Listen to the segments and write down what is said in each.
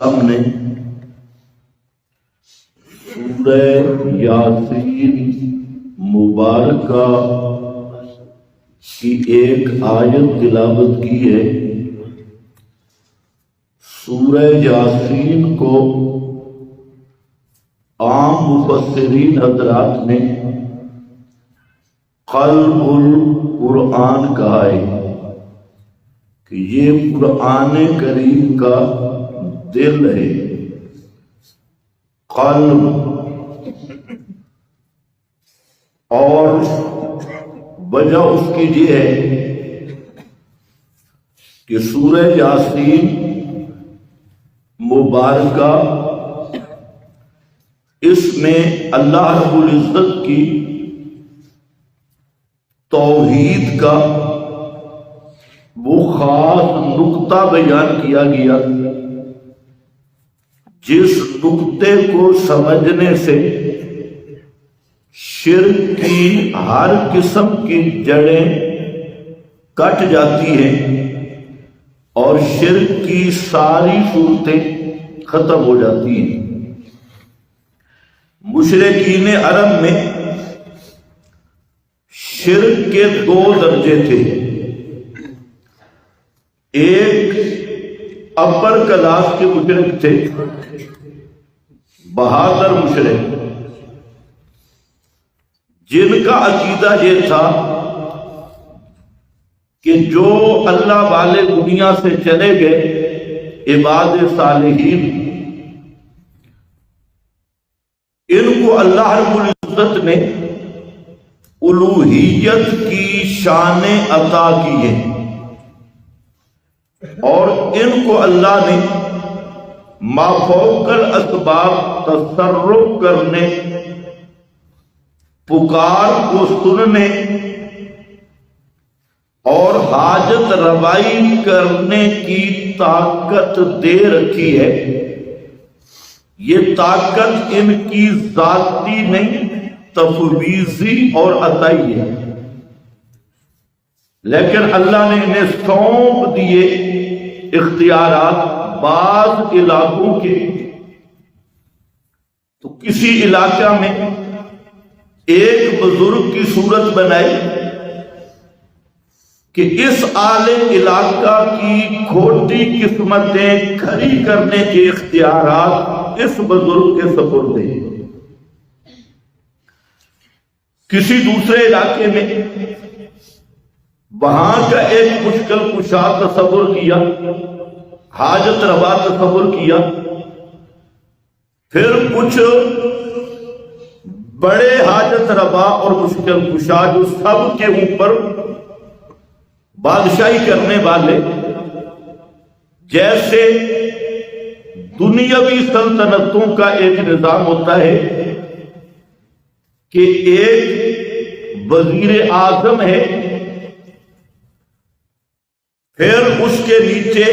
ہم نے سورہ یاسین مبارکہ کی ایک آیت تلاوت کی ہے۔ سورہ یاسین کو عام مفسرین حضرات نے قلب القرآن کہا ہے کہ یہ قرآن کریم کا دل ہے، قلب۔ اور وجہ اس کی یہ ہے کہ سورہ یاسین مبارکہ اس میں اللہ رب العزت کی توحید کا وہ خاص نقطہ بیان کیا گیا جس نقطے کو سمجھنے سے شرک کی ہر قسم کی جڑیں کٹ جاتی ہیں اور شرک کی ساری صورتیں ختم ہو جاتی ہیں۔ مشرکین عرب میں شرک کے دو درجے تھے، ایک اپر کلاس کے مشرک تھے، بہادر مشرک، جن کا عقیدہ یہ تھا کہ جو اللہ والے دنیا سے چلے گئے عباد صالحین، ان کو اللہ رب العزت نے الوہیت کی شان عطا کی ہے اور ان کو اللہ نے ما فوق الاسباب تصرف کرنے، پکار کو سننے اور حاجت روائی کرنے کی طاقت دے رکھی ہے۔ یہ طاقت ان کی ذاتی نہیں، تفویضی اور عطائی ہے، لیکن اللہ نے انہیں سونپ دیے اختیارات بعض علاقوں کے۔ تو کسی علاقہ میں ایک بزرگ کی صورت بنائی کہ اس عالم علاقہ کی کھوٹی قسمتیں کھڑی کرنے کے اختیارات اس بزرگ کے سپرد ہیں۔ کسی دوسرے علاقے میں وہاں کا ایک مشکل کشا تصور کیا، حاجت روا تصور کیا، پھر کچھ بڑے حاجت روا اور مشکل کشا جو سب کے اوپر بادشاہی کرنے والے، جیسے دنیاوی سلطنتوں کا ایک نظام ہوتا ہے کہ ایک وزیر اعظم ہے، پھر اس کے نیچے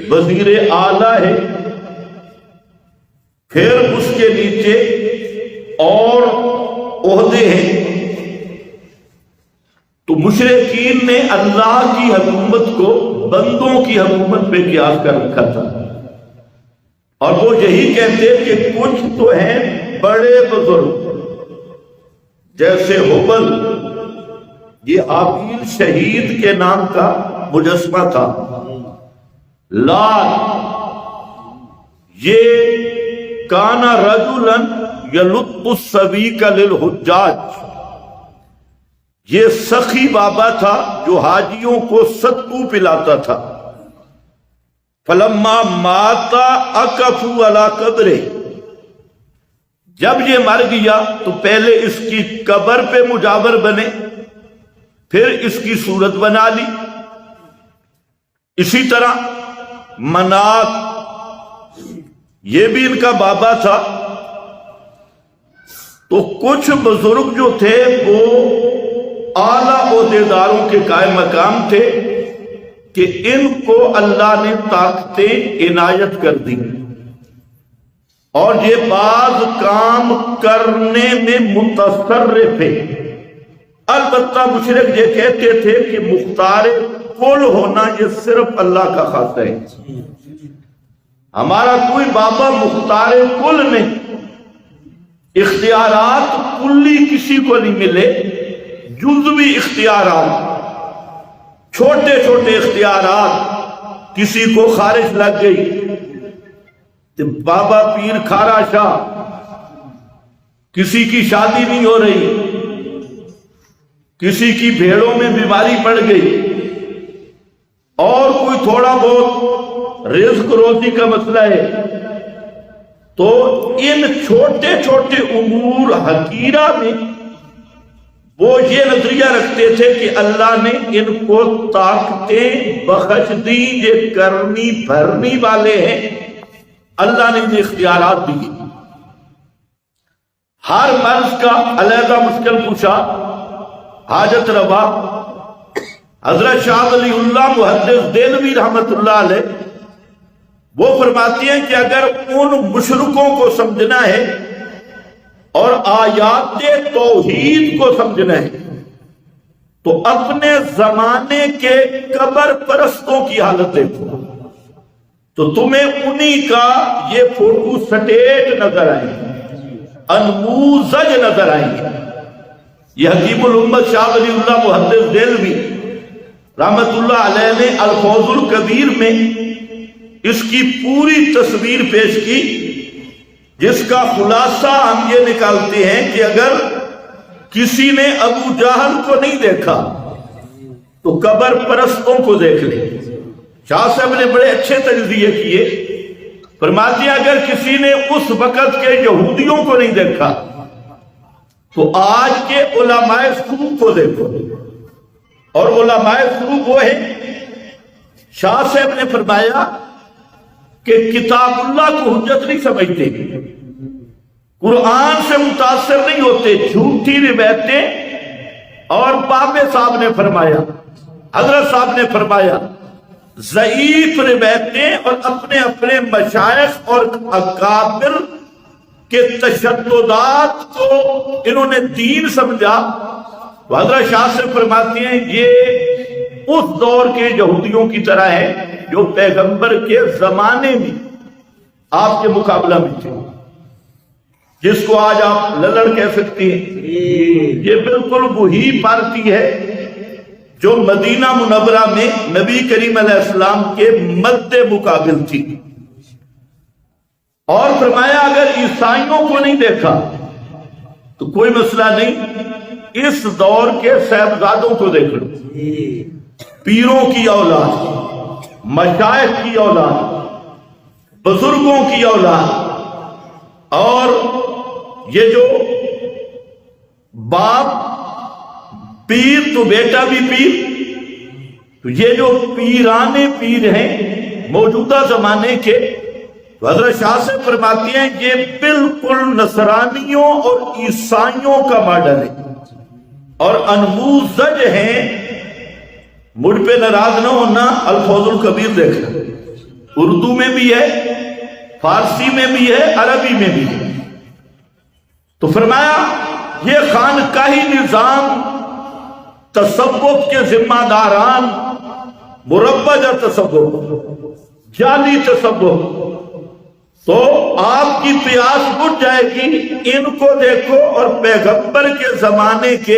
وزیر اعلیٰ ہے، پھر اس کے نیچے اور عہدے ہیں۔ تو مشرکین نے اللہ کی حکومت کو بندوں کی حکومت پہ قیاس کر رکھا تھا، اور وہ یہی کہتے کہ کچھ تو ہیں بڑے بزرگ جیسے حبل، یہ حابیل شہید کے نام کا مجسمہ تھا، لات یہ کانا رجلا یلط السویق للحجاج، یہ سخی بابا تھا جو حاجیوں کو ستو پلاتا تھا۔ فلما مات اکفوا علی قبرہ، جب یہ مر گیا تو پہلے اس کی قبر پہ مجاور بنے، پھر اس کی صورت بنا لی۔ اسی طرح منات، یہ بھی ان کا بابا تھا۔ تو کچھ بزرگ جو تھے وہ اعلیٰ عہدیداروں کے قائم مقام تھے کہ ان کو اللہ نے طاقتیں عنایت کر دی اور یہ بعض کام کرنے میں متصرف ہے۔ البتہ مشرک یہ کہتے تھے کہ مختار کل ہونا یہ صرف اللہ کا خاصہ ہے، ہمارا کوئی بابا مختار کل نہیں، اختیارات کلی کسی کو نہیں ملے، جزوی اختیارات، چھوٹے چھوٹے اختیارات کسی کو خارج لگ گئی تو بابا پیر کھارا شاہ، کسی کی شادی نہیں ہو رہی، کسی کی بھیڑوں میں بیماری پڑ گئی، اور کوئی تھوڑا بہت رزق روزی کا مسئلہ ہے، تو ان چھوٹے چھوٹے امور حقیرہ میں وہ یہ نظریہ رکھتے تھے کہ اللہ نے ان کو طاقتیں بخش دی، یہ کرنی بھرنی والے ہیں، اللہ نے یہ اختیارات دی۔ ہر مرض کا علیحدہ مشکل کشا، حاجت روا۔ حضرت شاہ ولی اللہ محدث دہلوی رحمت اللہ علیہ وہ فرماتی ہیں کہ اگر ان مشرکوں کو سمجھنا ہے اور آیات توحید کو سمجھنا ہے تو اپنے زمانے کے قبر پرستوں کی حالت دیکھو، تو تمہیں انہی کا یہ فوٹو سٹیٹ نظر آئیں گے، انموذج نظر آئیں گے۔ یہ حکیم الامت شاہ ولی اللہ محدث دہلوی رحمت اللہ علیہ نے الفوز الکبیر میں اس کی پوری تصویر پیش کی، جس کا خلاصہ ہم یہ نکالتے ہیں کہ اگر کسی نے ابو جہل کو نہیں دیکھا تو قبر پرستوں کو دیکھ لے۔ شاہ صاحب نے بڑے اچھے تجزیے کیے، فرماتے ہیں اگر کسی نے اس وقت کے یہودیوں کو نہیں دیکھا تو آج کے علماء سوق کو دیکھو، اور علماء سوق وہ ہیں، شاہ صاحب نے فرمایا کہ کتاب اللہ کو حجت نہیں سمجھتے، قرآن سے متاثر نہیں ہوتے، جھوٹی روایتیں، اور بابے صاحب نے فرمایا، حضرت صاحب نے فرمایا ضعیف روایتیں اور اپنے اپنے مشائخ اور اکابر کے تشددات کو انہوں نے دین سمجھا۔ حضرت شاہ سے فرماتی ہیں یہ اس دور کے یہودیوں کی طرح ہے جو پیغمبر کے زمانے میں آپ کے مقابلہ میں تھے، جس کو آج آپ للڑ کہہ سکتی ہیں، یہ بالکل وہی پارٹی ہے جو مدینہ منورہ میں نبی کریم علیہ السلام کے مد مقابل تھی۔ اور فرمایا اگر عیسائیوں کو نہیں دیکھا تو کوئی مسئلہ نہیں، اس دور کے صاحبزادوں کو دیکھ لو، پیروں کی اولاد، مشائخ کی اولاد، بزرگوں کی اولاد، اور یہ جو باپ پیر تو بیٹا بھی پیر، تو یہ جو پیرانے پیر ہیں موجودہ زمانے کے، حضرت شاہ سے فرماتی ہیں یہ بالکل نصرانیوں اور عیسائیوں کا ماڈل ہے اور انموذج ہیں۔ مجھ پہ ناراض نہ ہونا، الفوز الکبیر دیکھنا، اردو میں بھی ہے، فارسی میں بھی ہے، عربی میں بھی ہے۔ تو فرمایا یہ خانقاہی نظام، تصوف کے ذمہ داران، مربع تصوف، جعلی تصوف، تو آپ کی پیاس بجھ جائے گی، ان کو دیکھو۔ اور پیغمبر کے زمانے کے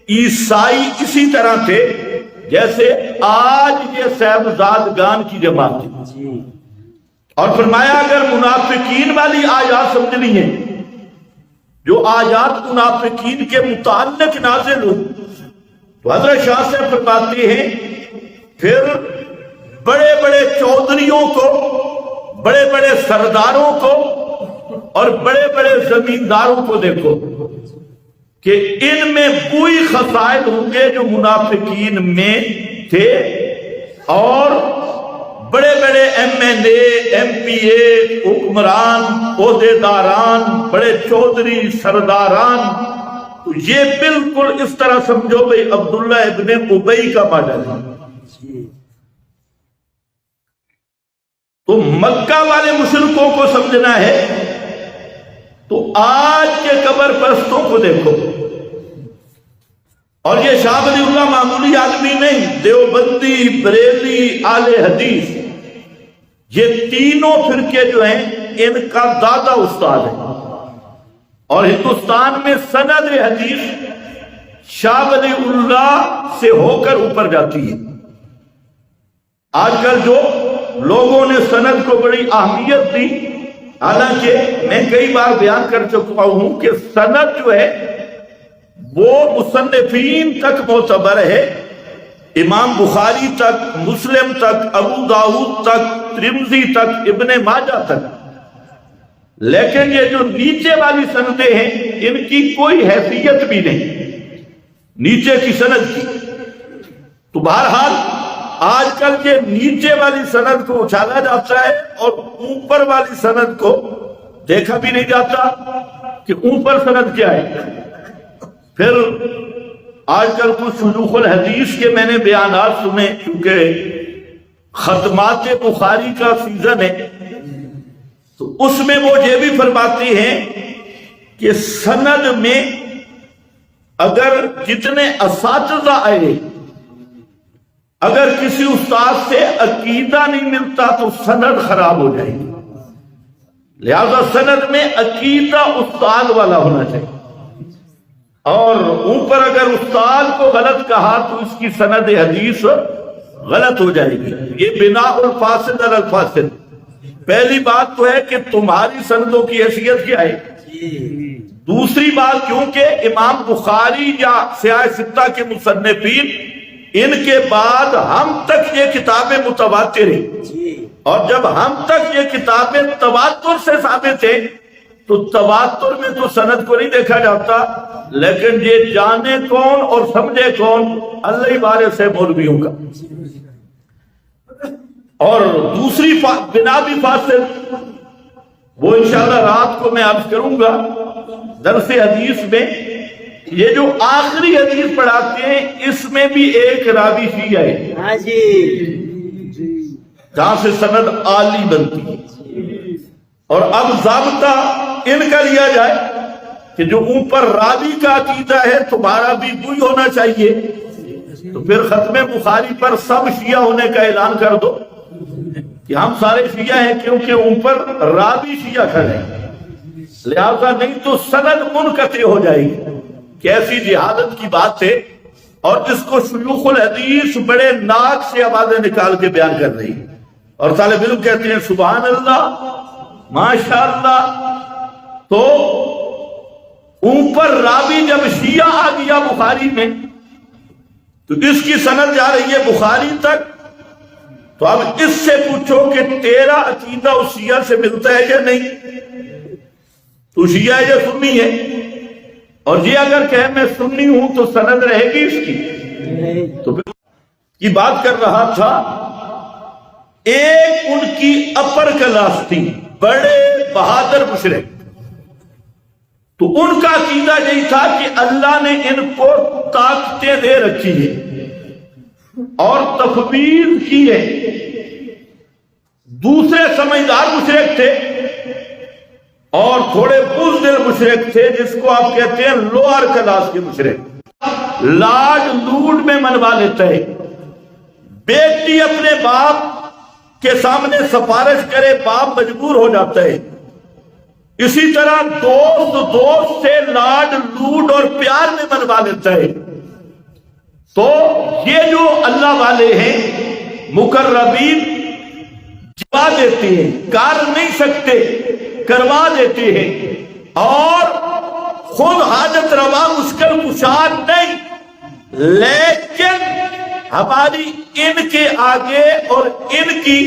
عیسائی اسی طرح تھے جیسے آج یہ صاحبزادگان کی جماعت ہے۔ اور فرمایا اگر منافقین والی آیات سمجھنی ہے، جو آیات منافقین کے متعلق نازل ہو، تو حضرت شاہ سے فرماتے ہیں پھر بڑے بڑے چودھریوں کو، بڑے بڑے سرداروں کو اور بڑے بڑے زمینداروں کو دیکھو کہ ان میں وہی خصائل ہوں گے جو منافقین میں تھے، اور بڑے بڑے ایم این اے، ایم پی اے، حکمران، عہدیداران، بڑے چودھری، سرداران، تو یہ بالکل اس طرح سمجھو بھئی عبداللہ ابن ابی کا ماڈل ہے۔ تو مکہ والے مشرکوں کو سمجھنا ہے تو آج کے قبر پرستوں کو دیکھو۔ اور یہ شاہ ولی اللہ معمولی آدمی نہیں، دیوبندی، بریلی، اہل حدیث، یہ تینوں فرقے جو ہیں ان کا دادا استاد ہے، اور ہندوستان میں سند حدیث شاہ ولی اللہ سے ہو کر اوپر جاتی ہے۔ آج کل جو لوگوں نے سند کو بڑی اہمیت دی، حالانکہ میں کئی بار بیان کر چکا ہوں کہ سند جو ہے وہ مصنفین تک معتبر ہے، امام بخاری تک، مسلم تک، ابو داؤد تک، ترمذی تک، ابن ماجہ تک، لیکن یہ جو نیچے والی سندیں ہیں ان کی کوئی حیثیت بھی نہیں نیچے کی سند کی۔ تو بہرحال آج کل کے نیچے والی سند کو اچھالا جاتا ہے اور اوپر والی سند کو دیکھا بھی نہیں جاتا کہ اوپر سند کیا ہے۔ پھر آج کل کچھ شیوخ الحدیث کے میں نے بیانات سنے، کیونکہ ختمات بخاری کا سیزن ہے، تو اس میں وہ یہ بھی فرماتے ہیں کہ سند میں اگر جتنے اساتذہ آئے، اگر کسی استاد سے عقیدہ نہیں ملتا تو سند خراب ہو جائے گی، لہذا سند میں عقیدہ استاد والا ہونا چاہیے، اور اوپر اگر استاد کو غلط کہا تو اس کی سند حدیث غلط ہو جائے گی۔ یہ بناء الفاسد علی الفاسد۔ پہلی بات تو ہے کہ تمہاری سندوں کی حیثیت کیا ہے، دوسری بات کیونکہ امام بخاری یا سیاہ ستہ کے مصنفین ان کے بعد ہم تک یہ کتابیں متواتر ہیں، اور جب ہم تک یہ کتابیں تواتر سے ثابت ہیں تو تواتر میں تو سند کو نہیں دیکھا جاتا، لیکن یہ جانے کون اور سمجھے کون، اللہ ہی وارث ہے مولویوں کا۔ اور دوسری بنا بھی فاصل، وہ انشاءاللہ رات کو میں عرض کروں گا درس حدیث میں، یہ جو آخری حدیث پڑھاتے ہیں اس میں بھی ایک راوی شیعہ ہے جہاں سے سند عالی بنتی ہے۔ اور اب ضابطہ ان کا لیا جائے کہ جو اوپر راوی کا عقیدہ ہے تمہارا بھی وہی ہونا چاہیے، تو پھر ختم بخاری پر سب شیعہ ہونے کا اعلان کر دو کہ ہم سارے شیعہ ہیں، کیونکہ اوپر راوی شیعہ کھڑے ہیں، لہذا نہیں تو سند منقطع ہو جائے گی۔ کیسی جہالت کی بات ہے، اور جس کو شیوخ الحدیث بڑے ناک سے آوازیں نکال کے بیان کر رہی، اور طالب علم کہتے ہیں سبحان اللہ ماشاءاللہ۔ تو اوپر راوی جب شیعہ آ گیا بخاری میں تو اس کی سند جا رہی ہے بخاری تک، تو اب اس سے پوچھو کہ تیرا عقیدہ اس شیعہ سے ملتا ہے یا نہیں، تو شیعہ ہے یا سنی ہے، اور یہ اگر کہ میں سنی ہوں تو سند رہے گی اس کی۔ تو کی بات کر رہا تھا، ایک ان کی اپر کلاس تھی، بڑے بہادر مشرک، تو ان کا عقیدہ یہی تھا کہ اللہ نے ان کو طاقتیں دے رکھی ہیں اور تفویض کی ہے۔ دوسرے سمجھدار مشرک تھے اور تھوڑے بزدل مشرک تھے، جس کو آپ کہتے ہیں لوئر کلاس کے مشرک، لاڈ لوڈ میں منوا لیتا ہے، بیٹی اپنے باپ کے سامنے سفارش کرے باپ مجبور ہو جاتا ہے، اسی طرح دوست سے لاڈ لوڈ اور پیار میں منوا لیتا ہے۔ تو یہ جو اللہ والے ہیں مقربین جوا دیتے ہیں، کر نہیں سکتے کروا دیتے ہیں، اور خود حاجت روا مشکل کشا نہیں، لیکن ہماری ان کے آگے اور ان کی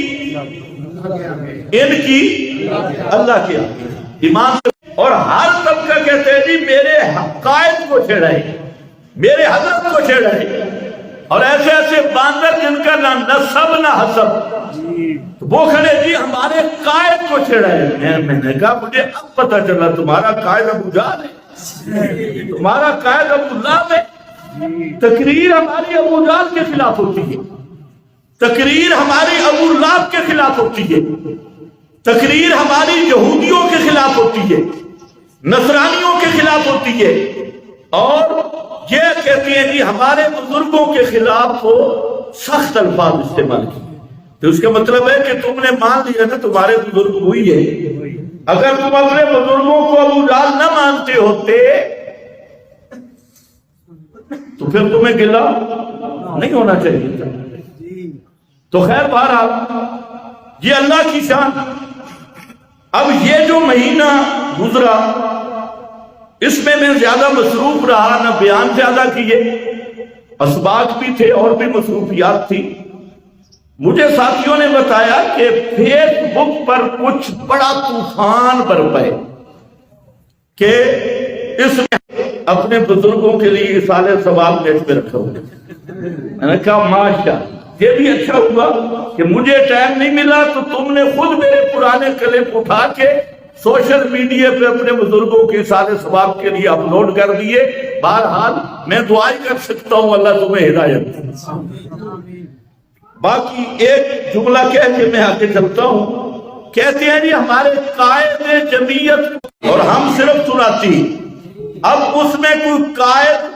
اللہ کے آگے ایمان، اور ہر طبقہ کہتے ہیں جی میرے قائد کو چھیڑائے، میرے حضرت کو چھیڑائے، اور ایسے ایسے باندر جن کا نہ نسب نہ حسب، وہ کھڑے جی ہمارے قائد کو چھیڑائے۔ میں نے کہا مجھے اب پتہ چلا تمہارا قائد ابو جہل ہے، تمہارا قائد ابو لہب ہے۔ تقریر ہماری ابو جہل کے خلاف ہوتی ہے، تقریر ہماری ابو لہب کے خلاف ہوتی ہے، تقریر ہماری یہودیوں کے خلاف ہوتی ہے، نصرانیوں کے خلاف ہوتی ہے، اور یہ کہتی ہیں جی ہمارے بزرگوں کے خلاف وہ سخت الفاظ استعمال کیے، تو اس کا مطلب ہے کہ تم نے مان لیا نا تمہارے بزرگ وہی ہے. اگر تم اپنے بزرگوں کو ابو جہل نہ مانتے ہوتے تو پھر تمہیں گلہ نہیں ہونا چاہیے تھا. تو خیر بہرحال یہ اللہ کی شان. اب یہ جو مہینہ گزرا اس میں زیادہ مصروف رہا، نہ بیان زیادہ کیے، اسباق بھی تھے اور بھی مصروفیات تھی. مجھے ساتھیوں نے بتایا کہ فیس بک پر کچھ بڑا طوفان برپے کہ اس نے اپنے بزرگوں کے لیے اصالہ ثواب نیٹ پہ رکھا ہوا. میں نے کہا ماشاء، یہ بھی اچھا ہوا کہ مجھے ٹائم نہیں ملا تو تم نے خود میرے پرانے کلپ اٹھا کے سوشل میڈیا پہ اپنے بزرگوں کے اصالہ ثواب کے لیے اپلوڈ کر دیے. بہرحال میں دعا ہی کر سکتا ہوں اللہ تمہیں ہدایت دے. باقی ایک جملہ کہہ کے میں آگے چلتا ہوں. کہتے ہیں جی ہمارے قائد جمعیت اور ہم صرف سناتی. اب اس میں کوئی قائد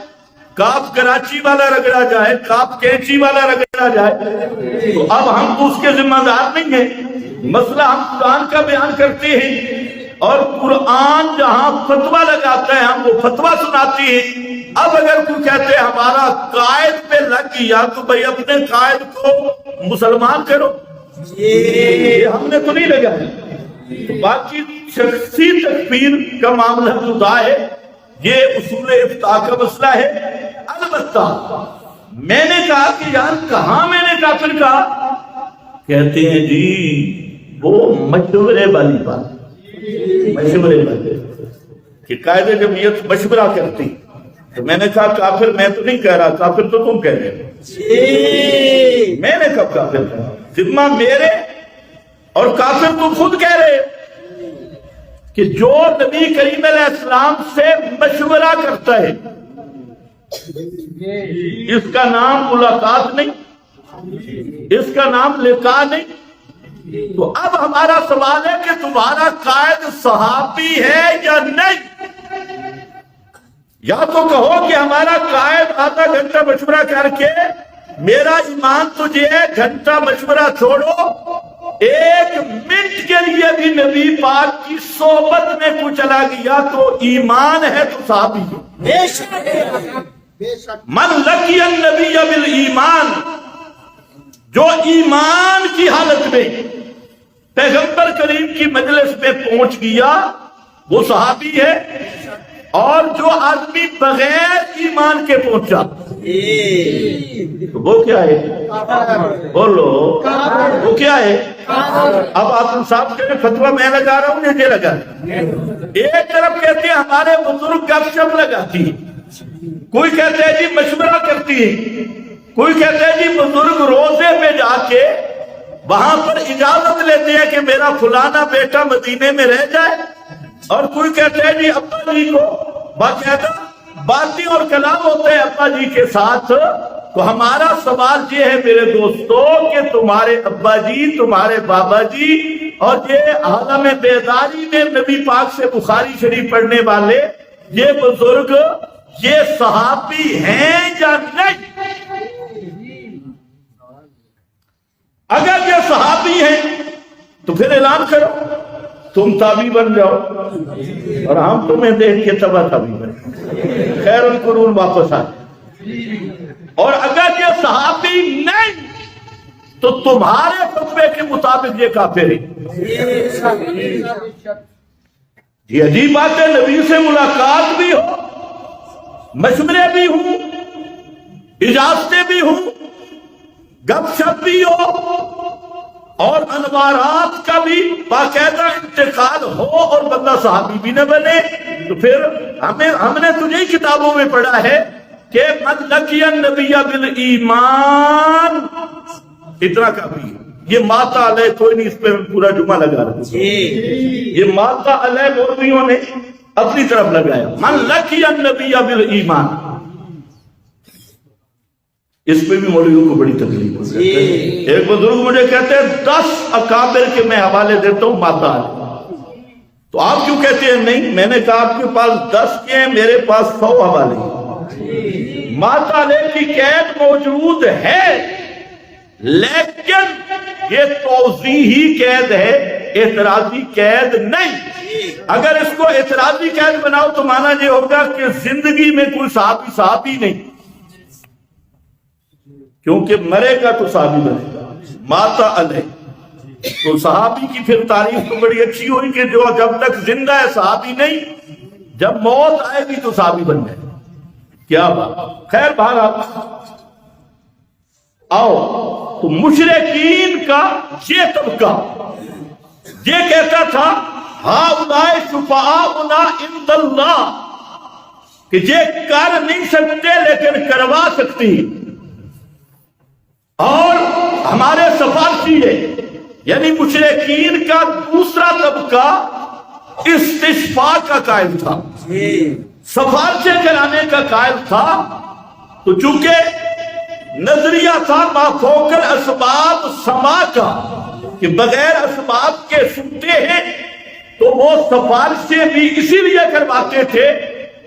کاف کراچی والا رگڑا جائے، کاف کینچی والا رگڑا جائے تو اب ہم تو اس کے ذمہ دار نہیں ہیں. مسئلہ ہم قرآن کا بیان کرتے ہیں اور قرآن جہاں فتویٰ لگاتا ہے ہم وہ فتویٰ سناتے ہیں. اب اگر کوئی کہتے ہیں ہمارا قائد پہ لگ گیا تو بھئی اپنے قائد کو مسلمان کرو، یہ ہم نے تو نہیں لگایا. باقی شخصی تکفیر کا معاملہ جدا ہے، یہ اصول افتاء کا مسئلہ ہے. البتہ میں نے کہا کہ یار کہاں میں نے کافر کہا؟ کہتے ہیں جی وہ مشورے والی بات، مشورے والی کہ قائد جمعیت مشورہ کرتی. تو میں نے کہا کافر میں تو نہیں کہہ رہا، کافر تو تم کہہ رہے ہو. میں نے کب کافر کہا؟ ذمہ میرے اور کافر تم خود کہہ رہے کہ جو نبی کریم علیہ السلام سے مشورہ کرتا ہے اس کا نام ملاقات نہیں، اس کا نام لقاء نہیں. تو اب ہمارا سوال ہے کہ تمہارا قائد صحابی ہے یا نہیں؟ یا تو کہو کہ ہمارا قائد آدھا گھنٹہ مشورہ کر کے میرا ایمان تجھے گھنٹہ مشورہ چھوڑو، ایک منٹ کے لیے بھی نبی پاک کی صحبت میں کوئی چلا گیا تو ایمان ہے تو صحابی ہے. من لقی النبی بالایمان، جو ایمان کی حالت میں پیغمبر کریم کی مجلس میں پہنچ گیا وہ صحابی ہے. اور جو آدمی بغیر ایمان کے پہنچا تو وہ کیا ہے؟ بولو وہ کیا ہے؟ اب آپ صاحب کے فتویٰ میں لگا رہا ہوں یہ لگا. ایک طرف کہتے ہیں ہمارے بزرگ گپ شپ لگاتی ہیں، کوئی کہتے ہیں جی مشورہ کرتی ہے، کوئی کہتے ہیں جی بزرگ روزے پہ جا کے وہاں پر اجازت لیتے ہیں کہ میرا فلانا بیٹا مدینے میں رہ جائے، اور کوئی کہتے ہیں جی ابا جی کو باقاعدہ باتیں اور کلام ہوتے ہیں ابا جی کے ساتھ. تو ہمارا سوال یہ ہے میرے دوستو کہ تمہارے ابا جی، تمہارے بابا جی اور یہ عالم بیداری میں نبی پاک سے بخاری شریف پڑھنے والے یہ بزرگ یہ صحابی ہیں یا نہیں؟ اگر یہ صحابی ہیں تو پھر اعلان کرو تم تابعی بن جاؤ اور ہم تمہیں دیکھ کے تبع تابعی بن جاؤ، خیر القرون واپس آئے. اور اگر یہ صحابی نہیں تو تمہارے فتوے کے مطابق یہ کافر ہے. یہ عجیب بات ہے، نبی سے ملاقات بھی ہو، مشورے بھی ہوں، اجازتیں بھی ہوں، گپ شپ بھی ہو اور انوارات کا بھی باقاعدہ انتقال ہو اور بندہ صحابی بھی نہ بنے. تو پھر ہم نے تجھے کتابوں میں پڑھا ہے کہ من لقی النبی بالایمان، اتنا کافی ہے. یہ ماتا علیہ کوئی نہیں، اس پہ پورا جمعہ لگا رہا ہے، یہ ماتا علیہ مولویوں نے اپنی طرف لگایا. من لقی النبی بالایمان، اس پہ بھی مولویوں کو بڑی تکلیف ہوتی ہے. ایک بزرگ مجھے کہتے ہیں 10 اکابر کے میں حوالے دیتا ہوں ماتا علیہ، تو آپ کیوں کہتے ہیں نہیں؟ میں نے کہا آپ کے پاس 10 کے ہیں، میرے پاس 100 حوالے ہیں. ماتا علیہ کی قید موجود ہے لیکن یہ توضیحی قید ہے، اعتراضی قید نہیں۔ اگر اس کو اعتراضی قید بناؤ تو مانا یہ ہوگا کہ زندگی میں کوئی صحابی نہیں، کیونکہ مرے گا تو صحابی بنے گا، ماتا علیہ۔ تو صحابی کی پھر تعریف تو بڑی اچھی ہوئی کہ جو جب تک زندہ ہے صحابی نہیں، جب موت آئے گی تو صحابی بن جائے۔ کیا بات، خیر بہر آؤ تو مشرکین کا یہ طبقہ یہ کہتا تھا ہؤلاء شفعاؤنا عند اللہ، کہ یہ کر نہیں سکتے لیکن کروا سکتی، اور ہمارے سفارشی ہے۔ یعنی مشرکین کا دوسرا طبقہ استشفاء کا قائل تھا، سفارشیں کرانے کا قائل تھا۔ تو چونکہ نظریہ تھا ما فوق الاسباب سما کا، کہ بغیر اسباب کے سنتے ہیں، تو وہ سفارشیں بھی اسی لیے کرواتے تھے۔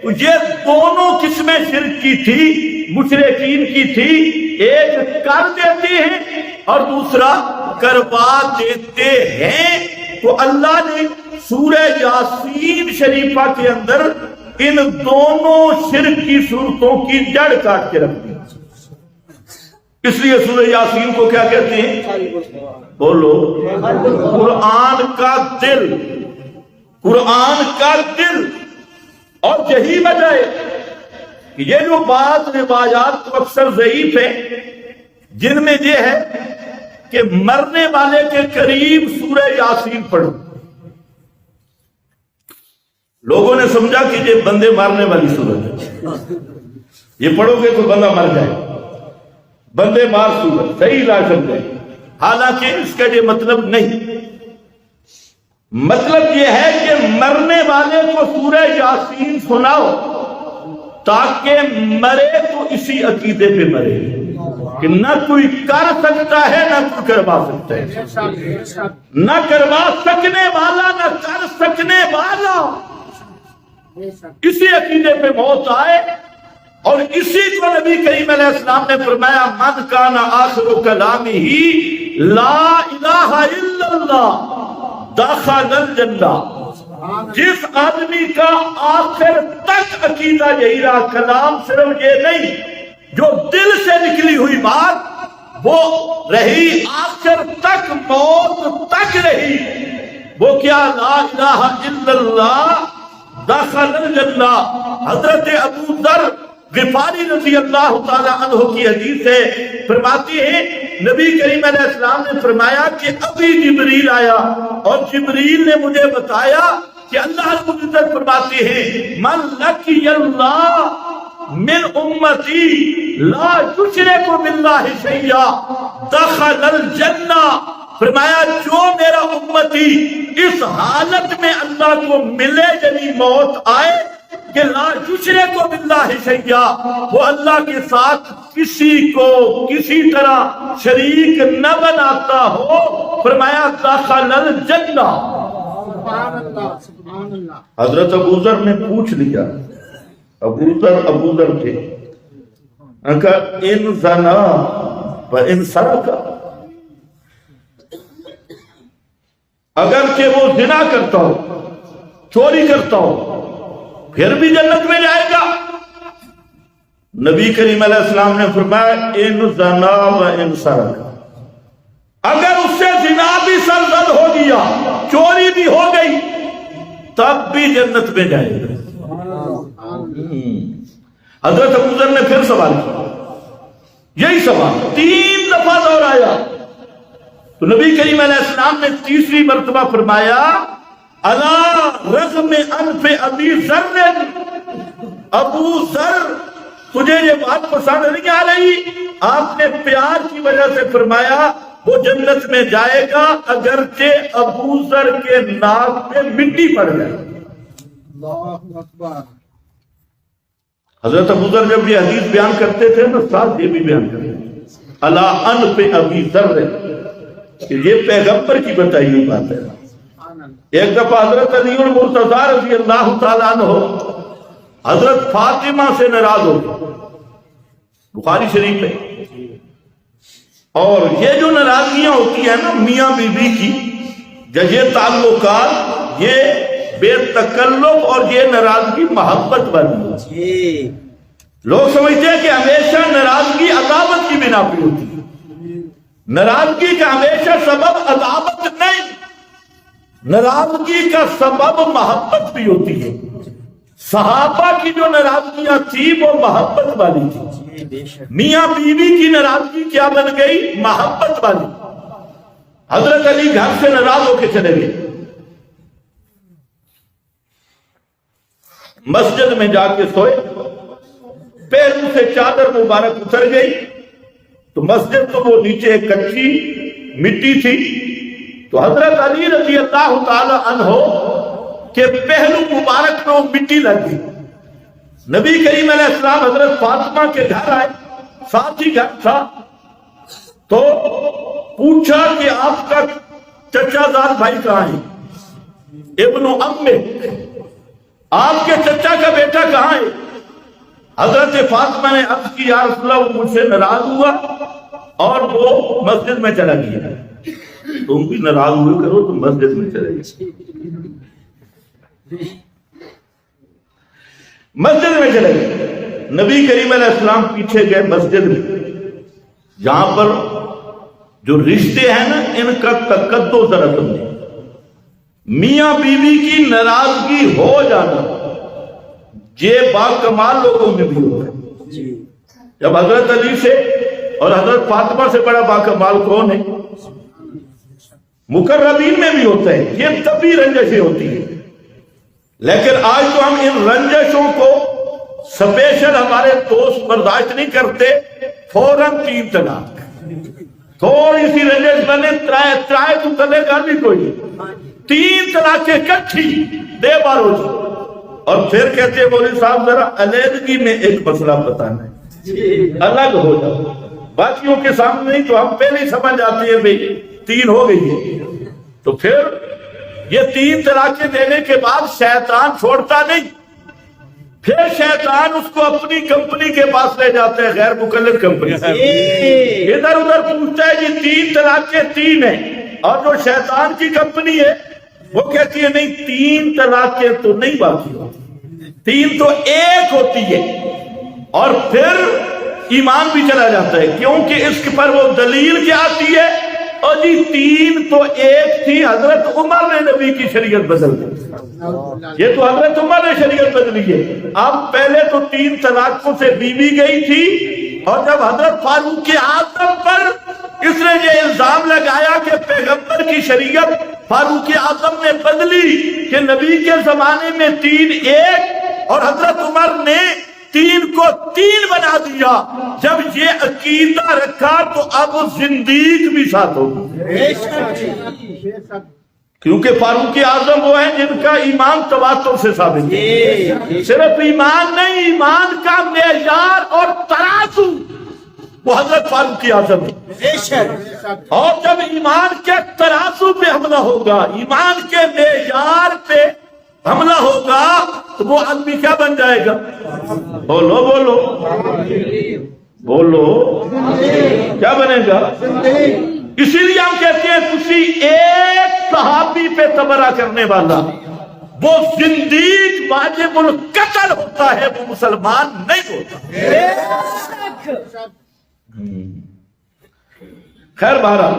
تو یہ دونوں قسمیں شرک کی تھی، مشرکین کی تھی، ایک کر دیتے ہیں اور دوسرا کروا دیتے ہیں۔ تو اللہ نے سورہ یاسین شریفہ کے اندر ان دونوں شرک کی صورتوں کی جڑ کاٹ کے رکھ دی۔ اس لیے سورہ یاسین کو کیا کہتے ہیں؟ بولو، قرآن کا دل، قرآن کا دل۔ اور یہی وجہ ہے کہ یہ جو بعض روایات تو اکثر ضعیف ہیں، جن میں یہ ہے کہ مرنے والے کے قریب سورہ یاسین پڑھو، لوگوں نے سمجھا کہ یہ بندے مارنے والی سورت ہے، یہ پڑھو گے تو بندہ مر جائے، بندے مار سورت، صحیح نہ سمجھے۔ حالانکہ اس کا یہ مطلب نہیں، مطلب یہ ہے کہ مرنے والے کو سورہ یاسین سناؤ تاکہ مرے تو اسی عقیدے پہ مرے کہ نہ کوئی کر سکتا ہے نہ کوئی کروا سکتا ہے، نہ کروا سکنے والا نہ کر سکنے والا، اسی عقیدے پہ موت آئے۔ اور اسی کو نبی کریم علیہ السلام نے فرمایا من کان آخر کلامہ لا الہ الا اللہ دخل الجنہ، جس آدمی کا آخر تک عقیدہ یہی رہا، کلام صرف یہ نہیں جو دل سے نکلی ہوئی بات وہ رہی، آخر تک موت تک رہی، وہ کیا؟ لا الہ الا اللہ دخل الجنہ۔ حضرت ابو ذر غفاری رضی اللہ تعالی عنہ کی حدیث ہے، فرماتی ہیں نبی کریم علیہ السلام نے فرمایا کہ ابھی جبریل آیا اور جبریل نے مجھے بتایا کہ اللہ رب العزت فرماتے ہیں من لقی اللہ من امتی لا یشرک باللہ شیئا دخل الجنہ۔ فرمایا جو میرا امتی اس حالت میں اللہ کو ملے یعنی موت آئے کہ لا یشرک باللہ شیئا، وہ اللہ کے ساتھ کسی کو کسی طرح شریک نہ بناتا ہو، فرمایا دخل الجنہ۔ حضرت ابو ذر نے پوچھ لیا، ابو ذر تھے، ان زنا وان سرق، اگر کہ وہ زنا کرتا ہو، چوری کرتا ہو، پھر بھی جنت میں جائے گا؟ نبی کریم علیہ السلام نے فرمایا ان زنا و ان سرق، اگر اس سے زنا بھی سرزد ہو گیا، چوری بھی ہو گئی، تب بھی جنت میں جائے گا۔ حضرت ابو ذر نے پھر سوال کیا، یہی سوال 3 دفعہ دہرایا، تو نبی کریم علیہ السلام نے تیسری مرتبہ فرمایا الا رغم انف ابی ذر، ابو ذر تجھے یہ بات پسند نہیں آ رہی؟ آپ نے پیار کی وجہ سے فرمایا وہ جنت میں جائے گا اگرچہ ابو ذر کے ناک پہ مٹی پڑ جائے۔ اللہ اکبر۔ حضرت ابو ذر جب یہ حدیث بیان کرتے تھے تو ساتھ یہ بھی بیان کرتے تھے الا انف ابی ذر، کہ یہ پیغمبر کی بتائی ہوئی بات ہے۔ ایک دفعہ حضرت علی المرتضی رضی اللہ تعالیٰ عنہ حضرت فاطمہ سے ناراض ہو گئے، بخاری شریف ہے، اور یہ جو ناراضگیاں ہوتی ہیں نا میاں بیوی کی، یہ تعلقات یہ بے تکلف اور یہ ناراضگی محبت والی ہوتی ہے۔ لوگ سمجھتے ہیں کہ ہمیشہ ناراضگی عداوت کی بنا پہ ہوتی ہے، ناراضگی کا ہمیشہ سبب عداوت نہیں، ناراضگی کا سبب محبت بھی ہوتی ہے۔ صحابہ کی جو ناراضگیاں تھی وہ محبت والی تھی، میاں بیوی کی ناراضگی کیا بن گئی؟ محبت والی۔ حضرت علی گھر سے ناراض ہو کے چلے گئے، مسجد میں جا کے سوئے، پیروں سے چادر مبارک اتر گئی تو مسجد تو وہ نیچے ایک کچی مٹی تھی، تو حضرت علی رضی اللہ تعالی عنہ کہ پہلو مبارک میں وہ مٹی لگ گئی۔ نبی کریم علیہ السلام حضرت فاطمہ کے گھر آئے، ساتھ ہی گھر تھا، تو پوچھا کہ آپ کا چچا زاد بھائی کہاں ہے؟ ابن ام، آپ کے چچا کا بیٹا کہاں ہے؟ حضرت فاطمہ نے عرض کی یا رسول اللہ وہ مجھ سے ناراض ہوا اور وہ مسجد میں چلا گیا۔ تم بھی ناراض ہوئے کرو تو مسجد میں چلے گئے، مسجد میں چلے گئے۔ نبی کریم علیہ السلام پیچھے گئے مسجد میں، جہاں پر جو رشتے ہیں نا ان کا تقدس ذرا سمجھیں۔ میاں بیوی کی ناراضگی ہو جانا یہ با کمال لوگوں میں بھی ہوتا ہے۔ جب حضرت علی سے اور حضرت فاطمہ سے بڑا با کمال کون ہے؟ مقربین میں بھی ہوتا ہے، یہ تبھی رنجشیں ہوتی ہیں۔ لیکن آج تو ہم ان رنجشوں کو سپیشل ہمارے دوست برداشت نہیں کرتے، فوراً 3 طلاق، تھوڑی سی رنجش بنے ترائے تو تلے گا بھی کوئی 3 طلاقیں کٹھی دے بارو جی، اور پھر کہتے ہیں مولوی صاحب ذرا علیحدگی میں ایک مسئلہ بتانا ہے، الگ ہو جاؤ، باقیوں کے سامنے نہیں تو ہم پہلے ہی سمجھ آتے ہیں بھئی 3 ہو گئی ہے۔ تو پھر یہ 3 طلاقیں دینے کے بعد شیطان چھوڑتا نہیں، پھر شیطان اس کو اپنی کمپنی کے پاس لے جاتا ہے، غیر مقلد کمپنی، ادھر ادھر پوچھتا ہے جی 3 طلاقیں 3 ہیں، اور جو شیطان کی کمپنی ہے وہ کہتی ہے نہیں 3 طلاقیں تو نہیں باقی ہوتی، 3 تو 1 ہوتی ہے، اور پھر ایمان بھی چلا جاتا ہے، کیونکہ اس پر وہ دلیل کیا آتی ہے، اور جی 3 تو 1 تھی، حضرت عمر نے نبی کی شریعت بدل دی، یہ تو حضرت عمر نے شریعت بدلی ہے۔ اب پہلے تو 3 طلاقوں سے بیوی گئی تھی، اور جب حضرت فاروق اعظم پر اس نے یہ الزام لگایا کہ پیغمبر کی شریعت فاروق اعظم نے بدلی کہ نبی کے زمانے میں 3 1 اور حضرت عمر نے 3 کو 3 بنا دیا، جب یہ عقیدہ رکھا تو اب زندیق بھی ساتھ ہوگا، کیونکہ فاروق اعظم وہ ہیں جن کا ایمان تواتر سے ثابت ہے، صرف ایمان نہیں، ایمان کا معیار اور ترازو وہ حضرت فاروق اعظم ہے، اور جب ایمان کے ترازو پہ حملہ ہوگا، ایمان کے معیار پہ حملہ ہوگا تو وہ آدمی کیا بن جائے گا؟ بولو بولو بولو، کیا بنے گا؟ اسی لیے ہم کہتے ہیں کسی ایک صحابی پہ تبرہ کرنے والا وہ زندیق واجب القتل ہوتا ہے، وہ مسلمان نہیں ہوتا۔ خیر بہرحال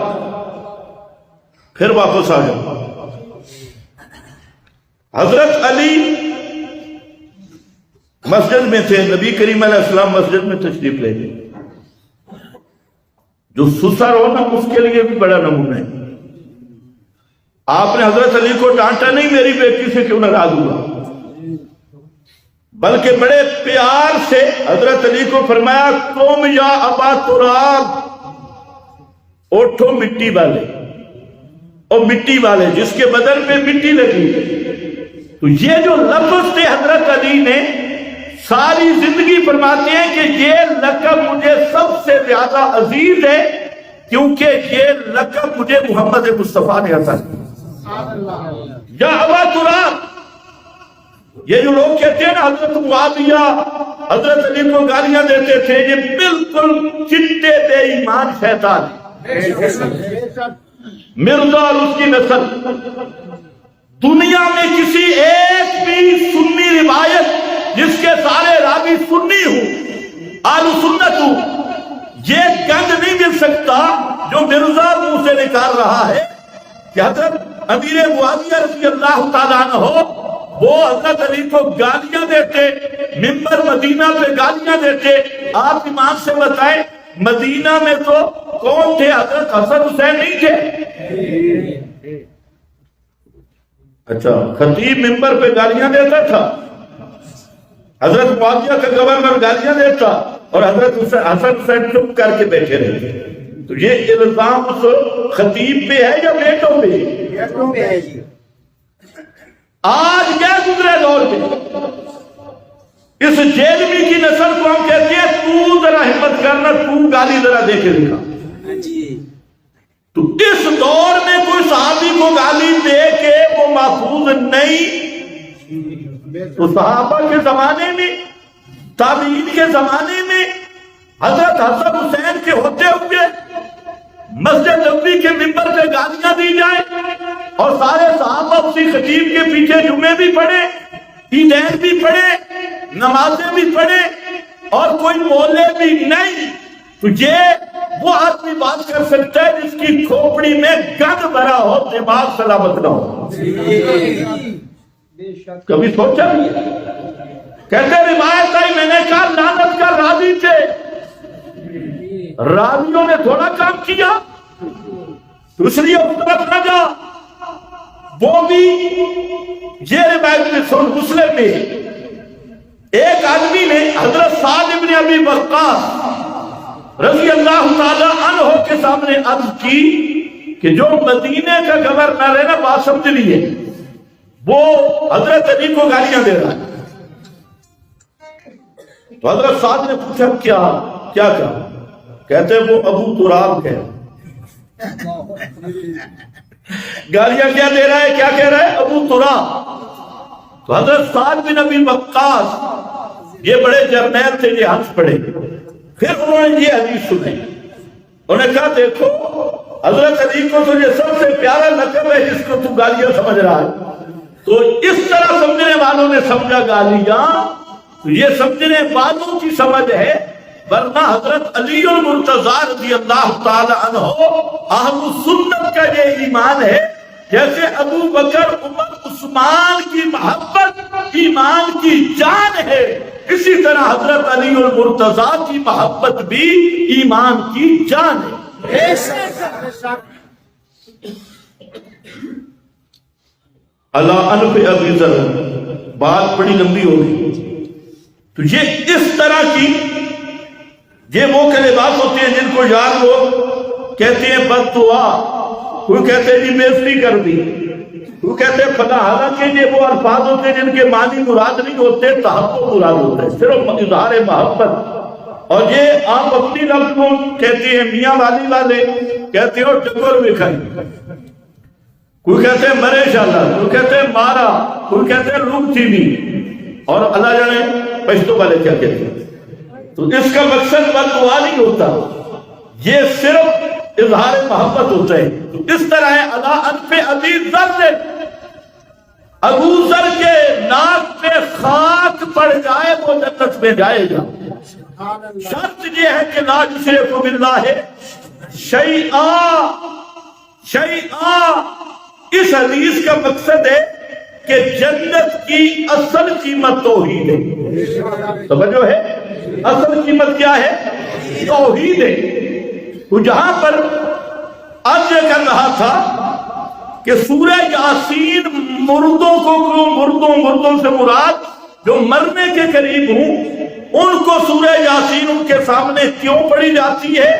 پھر واپس آ جاؤ۔ حضرت علی مسجد میں تھے، نبی کریم علیہ السلام مسجد میں تشریف لے گئے۔ جو سسر ہو نا اس کے لیے بھی بڑا نمونہ ہے۔ آپ نے حضرت علی کو ڈانٹا نہیں میری بیٹی سے کیوں ناراض ہوا، بلکہ بڑے پیار سے حضرت علی کو فرمایا تم یا ابا تراب، اٹھو مٹی والے، اور مٹی والے جس کے بدن پہ مٹی لگی۔ تو یہ جو لفظ تھے حضرت علی نے ساری زندگی فرماتے ہیں کہ یہ لقب مجھے سب سے زیادہ عزیز ہے، کیونکہ یہ لقب مجھے محمد مصطفیٰ نے عطا کیا۔ یا ابا تراب، یہ جو لوگ کہتے ہیں نا حضرت معاویہ حضرت علی کو گالیاں دیتے تھے، یہ بالکل چٹے بے ایمان شیطان ہے۔ مرزا اور اس کی نسل. دنیا میں کسی ایک بھی سنی روایت جس کے سارے راوی سنی ہوں، اہل سنت ہوں، یہ گند نہیں مل سکتا جو مرزا منہ سے نکال رہا ہے کہ حضرت امیر معاویہ رضی اللہ تعالیٰ عنہ وہ حضرت علی کو گالیاں دیتے، منبر مدینہ پہ گالیاں دیتے. آپ ایمان سے بتائیں مدینہ میں تو کون تھے؟ حضرت حسن حسین نہیں تھے. اچھا، خطیب منبر پہ گالیاں دیتا تھا، حضرت معاویہ کا گورنر گالیاں دیتا اور حضرت حسن حسین چپ کر کے بیٹھے رہتے. تو یہ الزام اس خطیب پہ ہے یا بیٹوں پہ؟ آج کیا گزرے دور میں اس جیلمی کی نسل کو ہم کہتے ہیں تو ذرا ہمت کرنا، تو گالی ذرا دے کے دکھا. تو اس دور میں کوئی صحابی کو گالی دے کے وہ محفوظ نہیں. تو صحابہ کے زمانے میں، تابعین کے زمانے میں حضرت حسن حسین کے ہوتے ہوئے مسجد نبوی کے منبر پہ گالیاں دی جائیں اور سارے صحابہ اسی خطیب کے پیچھے جمعے بھی پڑھے، عیدین بھی پڑھے، نمازیں بھی پڑھے اور کوئی بولے بھی نہیں. تو یہ وہ آدمی بات کر سکتا ہے جس کی کھوپڑی میں گند بھرا ہو، دماغ سلامت نہ ہو. کبھی سوچا نہیں؟ کہتے روایت آئی، میں نے کہا لعنت کا راوی تھے، راویوں نے تھوڑا کام کیا تو اس لیے اس طرف نہ جا. وہ بھی یہ روایت میں سن مسلم میں ایک آدمی نے حضرت سعد بن ابی وقاص رضی اللہ تعالی عنہ کے سامنے عرض کی کہ جو مدینے کا گورنر ہے نا، بات سمجھ لیے، وہ حضرت علی کو گالیاں دے رہا ہے. تو حضرت سعد نے پوچھا کیا کہا؟ کہتے وہ ابو تراب ہے. گالیاں کیا دے رہا ہے؟ کیا کہہ رہا ہے؟ ابو تراب. تو حضرت سعد بن ابی وقاص یہ بڑے جرنیل تھے، یہ ہنس پڑے. پھر انہوں نے یہ حدیث سنی، انہوں نے کہا دیکھو حضرت علی کو تو یہ سب سے پیارا لقب ہے جس کو تو گالیاں سمجھ رہا ہے. تو اس طرح سمجھنے والوں نے سمجھا گالیاں، تو یہ سمجھنے والوں کی سمجھ ہے، ورنہ حضرت علی المرتضیٰ رضی اللہ تعالی عنہ اہل سنت کا یہ ایمان ہے. جیسے ابو بکر عمر عثمان کی محبت ایمان کی جان ہے، اسی طرح حضرت علی المرتضیٰ کی محبت بھی ایمان کی جان ہے. اللہ عنہ ابی ذر، بات بڑی لمبی ہو گئی. تو یہ اس طرح کی یہ وہ کلمات ہوتے ہیں جن کو یار لوگ کہتے ہیں بد دعا، کوئی کہتے ہیں جی بےزتی کر دی، کوئی کہتے ہیں فلاں. حالانکہ یہ وہ الفاظ ہوتے ہیں جن کے معنی مراد نہیں ہوتے، تحقق مراد ہوتا ہے، صرف اظہار محبت. اور یہ آپ اپنی لفظ کو کہتے ہیں میاں والی والے کہتے ہیں ٹکر بکھائی، کوئی کہتے ہیں مرے انشاءاللہ، کوئی کہتے ہیں مارا، کوئی کہتے ہیں روح تھی بھی، اور اللہ جانے پشتو والے کیا کہتے ہیں. تو اس کا مقصد بد دعا نہیں ہوتا، یہ صرف اظہار محبت ہوتا ہے. تو اس طرح ہے اللہ انف ابی ذر، ابو ذر کے ناک پہ خاک پڑ جائے وہ جنت میں جائے گا. شرط یہ ہے کہ لا یشرک باللہ شیئا. اس حدیث کا مقصد ہے کہ جنت کی اصل قیمت توحید ہے. سمجھو ہے اصل قیمت کیا ہے؟ توحید ہے. تو جہاں پر عرض کر رہا تھا کہ سورہ یاسین مردوں سے مراد جو مرنے کے قریب ہوں ان کو سورہ یاسین ان کے سامنے کیوں پڑھی جاتی ہے.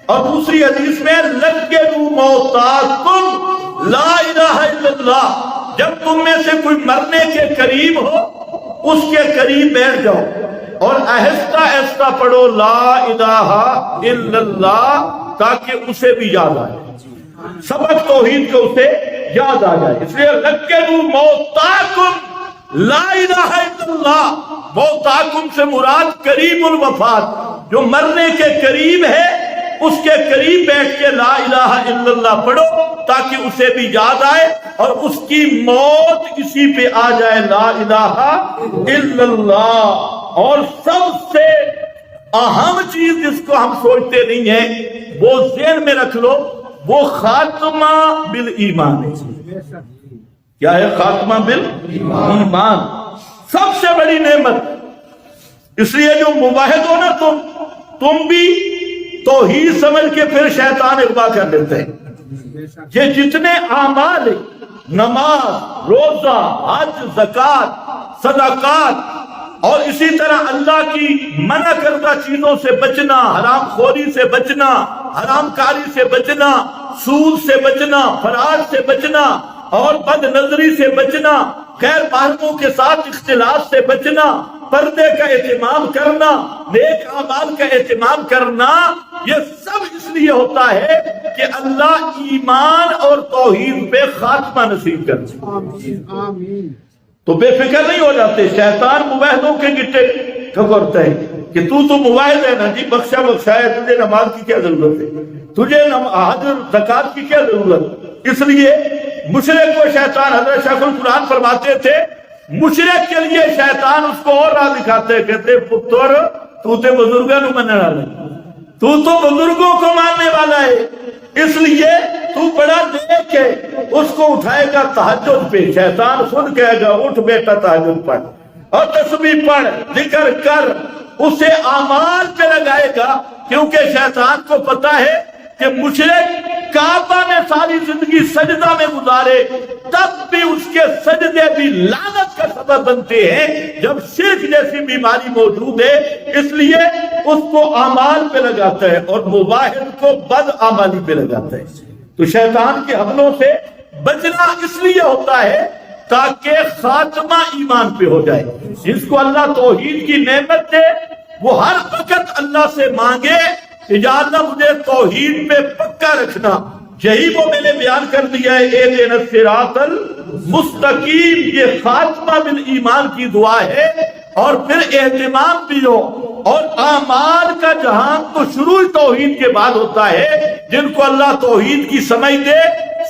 اور دوسری حدیث میں لَقِّنُوا مَوْتَاكُمْ لا الہ الا اللہ، جب تم میں سے کوئی مرنے کے قریب ہو اس کے قریب بیٹھ جاؤ اور آہستہ آہستہ پڑھو لا الہ الا اللہ، تاکہ اسے بھی یاد آئے، سبق توحید کو اسے یاد آ جائے. اس لیے لَقِّنُوا مَوْتَاكُمْ لا الہ الا اللہ. موتاکم سے مراد قریب الوفات، جو مرنے کے قریب ہے اس کے قریب بیٹھ کے لا الہ الا اللہ پڑھو تاکہ اسے بھی یاد آئے اور اس کی موت اسی پہ آ جائے، لا الہ الا اللہ۔ اور سب سے اہم چیز جس کو ہم سوچتے نہیں ہیں وہ ذہن میں رکھ لو، وہ خاتمہ بالایمان ہے۔ کیا ہے خاتمہ بالایمان؟ سب سے بڑی نعمت۔ اس لیے جو موحد ہو نا تم بھی توحید سمجھ کے پھر شیطان اغوا کر لیتے ہیں۔ یہ جتنے اعمال، نماز، روزہ، حج، زکوٰۃ، صدقات اور اسی طرح اللہ کی منع کردہ چیزوں سے بچنا، حرام خوری سے بچنا، حرام کاری سے بچنا، سود سے بچنا، فراڈ سے بچنا اور بد نظری سے بچنا، غیر محرموں کے ساتھ اختلاط سے بچنا، پردے کا اہتمام کرنا، نیک اعمال کا اہتمام کرنا، یہ سب اس لیے ہوتا ہے کہ اللہ ایمان اور توحید پہ خاتمہ نصیب کرتے۔ تو بے فکر نہیں ہو جاتے۔ شیطان موحدوں کے گٹے کرتا ہے کہ تو موحد ہے نا جی، بخشا بخشا ہے، تجھے نماز کی کیا ضرورت ہے، تجھے حج زکوٰۃ کی کیا ضرورت۔ اس لیے مشرک کو شیطان، حضرت شیخ القرآن فرماتے تھے، مشرک کے لیے شیطان اس کو اور راہ دکھاتے، کہتے پتر تو تے بزرگوں کو ماننے والا ہے، تو بزرگوں کو ماننے والا ہے، اس لیے تو بڑا نیک ہے، اس کو اٹھائے گا تہجد پہ، شیطان خود کہے گا اٹھ بیٹا تہجد پڑھ اور تسبیح پڑھ، ذکر کر، اسے اعمال پہ لگائے گا، کیونکہ شیطان کو پتا ہے کہ مشرک کعبہ میں ساری زندگی سجدہ میں گزارے تب بھی اس کے سجدے بھی لعنت کا سبب بنتے ہیں جب شرک جیسی بیماری موجود ہے، اس لیے اس کو اعمال پہ لگاتا ہے اور موحد کو بد اعمالی پہ لگاتا ہے۔ تو شیطان کے حملوں سے بچنا اس لیے ہوتا ہے تاکہ خاتمہ ایمان پہ ہو جائے۔ جس کو اللہ توحید کی نعمت دے وہ ہر وقت اللہ سے مانگے کہ یا اللہ مجھے توحید پہ پکا رکھنا، یہی وہ میں نے بیان کر دیا ہے، اہدنا الصراط المستقیم، یہ خاتمہ بالایمان کی دعا ہے۔ اور پھر اہتمام بھی ہو، اور اعمال کا جہان تو شروع توحید کے بعد ہوتا ہے، جن کو اللہ توحید کی سمجھ دے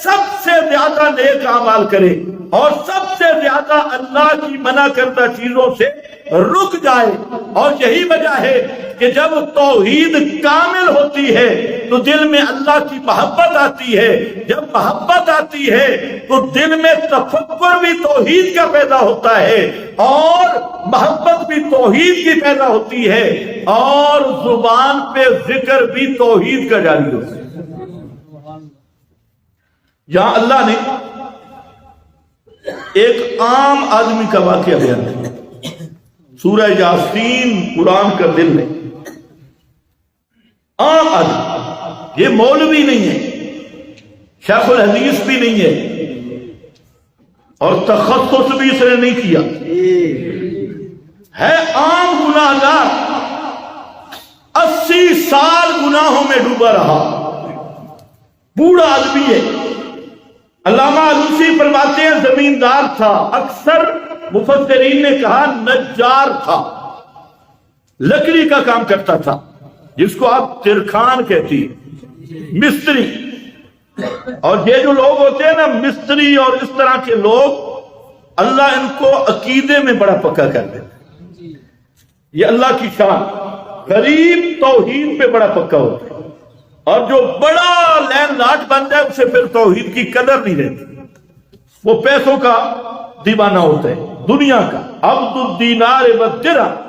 سب سے زیادہ نیک اعمال کرے اور سب سے زیادہ اللہ کی منع کردہ چیزوں سے رک جائے۔ اور یہی وجہ ہے کہ جب توحید کامل ہوتی ہے تو دل میں اللہ کی محبت آتی ہے، جب محبت آتی ہے تو دل میں تفکر بھی توحید کا پیدا ہوتا ہے اور محبت بھی توحید کی پیدا ہوتی ہے اور زبان پہ ذکر بھی توحید کا جاری ہوتا ہے۔ یہاں اللہ نے ایک عام آدمی کا واقعہ بیان کیا، سورہ یاسین قرآن کا دل ہے، عام آدمی، یہ مولوی نہیں ہے، شیخ الحدیث بھی نہیں ہے اور تخصص بھی اس نے نہیں کیا، ہے عام گناہ گار، 80 سال گناہوں میں ڈوبا رہا، بوڑھا آدمی ہے۔ علامہ علوسی فرماتے ہیں زمیندار تھا، اکثر مفسرین نے کہا نجار تھا، لکڑی کا کام کرتا تھا، جس کو آپ ترکھان کہتی ہیں، مستری۔ اور یہ جو لوگ ہوتے ہیں نا مستری اور اس طرح کے لوگ، اللہ ان کو عقیدے میں بڑا پکا کر دیتا ہے، یہ اللہ کی شان، غریب توحید پہ بڑا پکا ہوتا ہے، اور جو بڑا لین لاٹ بن جائے اسے پھر توحید کی قدر نہیں رہتی، وہ پیسوں کا دیوانہ ہوتا ہے، دنیا کا، عبد الدینار والدرہم۔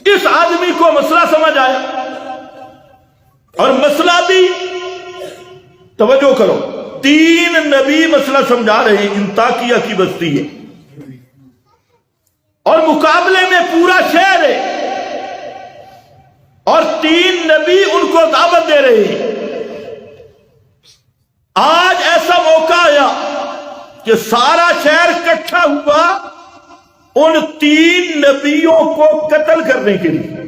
اس آدمی کو مسئلہ سمجھ آیا، اور مسئلہ بھی توجہ کرو، 3 نبی مسئلہ سمجھا رہے ہیں، انطاکیہ کی بستی ہے اور مقابلے میں پورا شہر ہے، اور 3 نبی ان کو دعوت دے رہے ہیں۔ آج ایسا موقع آیا کہ سارا شہر اکٹھا ہوا ان 3 نبیوں کو قتل کرنے کے لیے۔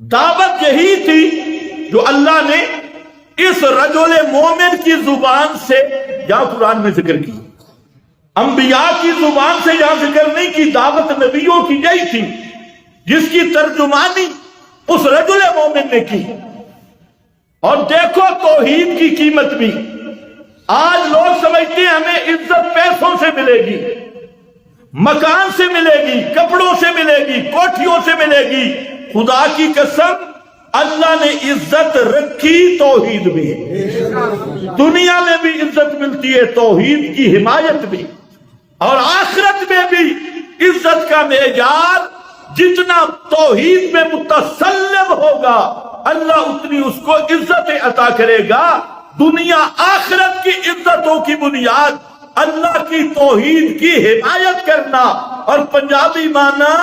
دعوت یہی تھی جو اللہ نے اس رجل مومن کی زبان سے یہاں قرآن میں ذکر کی، انبیاء کی زبان سے یہاں ذکر نہیں کی، دعوت نبیوں کی یہی تھی، جس کی ترجمانی اس رجل مومن نے کی. اور دیکھو توحید کی قیمت بھی. آج لوگ سمجھتے ہیں ہمیں عزت پیسوں سے ملے گی، مکان سے ملے گی، کپڑوں سے ملے گی، کوٹھیوں سے ملے گی. خدا کی قسم اللہ نے عزت رکھی توحید میں. دنیا میں بھی عزت ملتی ہے توحید کی حمایت بھی، اور آخرت میں بھی عزت کا معیار جتنا توحید میں متسلم ہوگا اللہ اتنی اس کو عزت عطا کرے گا. دنیا آخرت کی عزتوں کی بنیاد اللہ کی توحید کی حمایت کرنا. اور پنجابی مانا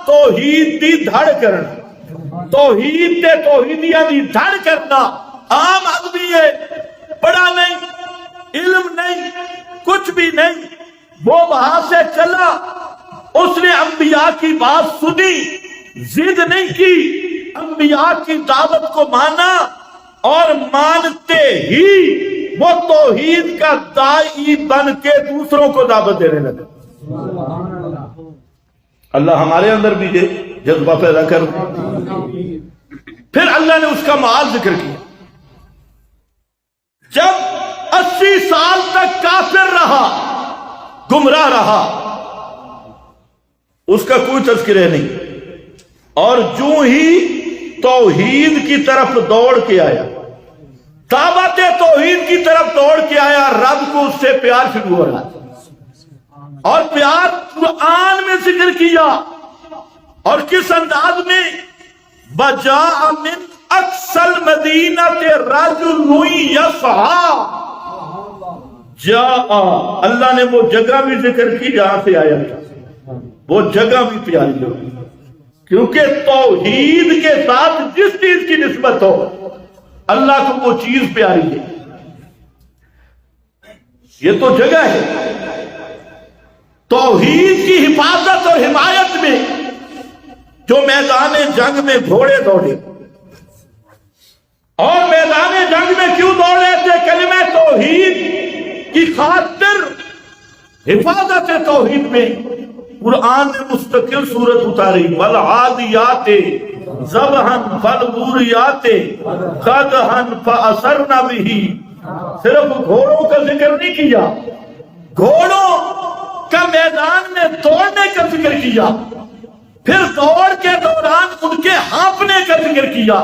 توحید دی دھڑ کرنا. توحید تے توحیدیاں دی دھڑ کرنا. عام آدمی ہے، پڑھا نہیں، علم نہیں، کچھ بھی نہیں، وہ وہاں سے چلا، اس نے انبیاء کی بات سنی، ضد نہیں کی، انبیاء کی دعوت کو مانا، اور مانتے ہی وہ توحید کا داعی بن کے دوسروں کو دعوت دینے لگا. اللہ ہمارے اندر بھی یہ جذبہ پیدا کر. پھر اللہ نے اس کا معال ذکر کیا. جب 80 سال تک کافر رہا، گمراہ رہا، اس کا کوئی تذکرہ نہیں، اور جو ہی توحید کی طرف دوڑ کے آیا، دعوت توحید کی طرف دوڑ کے آیا، رب کو اس سے پیار شروع ہو رہا. اور پیار قرآن میں ذکر کیا. اور کس انداز میں؟ بجاء من اقصى المدینہ رجل یسعی. جاء، اللہ نے وہ جگہ بھی ذکر کی جہاں سے آیا تھا، وہ جگہ بھی پیاری ہوگی. کیونکہ توحید کے ساتھ جس چیز کی نسبت ہو اللہ کو وہ چیز پیاری ہے. یہ تو جگہ ہے. توحید کی حفاظت اور حمایت میں جو میدان جنگ میں گھوڑے دوڑے، اور میدان جنگ میں کیوں دوڑے تھے؟ کلمہ توحید کی خاطر. حفاظت توحید میں قرآن نے مستقل سورت اتاری. والعادیات ضبحا فالموریات قدحا فاثرن به. صرف گھوڑوں کا ذکر نہیں کیا، گھوڑوں کا میدان میں دوڑنے کا ذکر کیا، پھر دوڑ کے دوران ان کے ہانپنے کا ذکر کیا،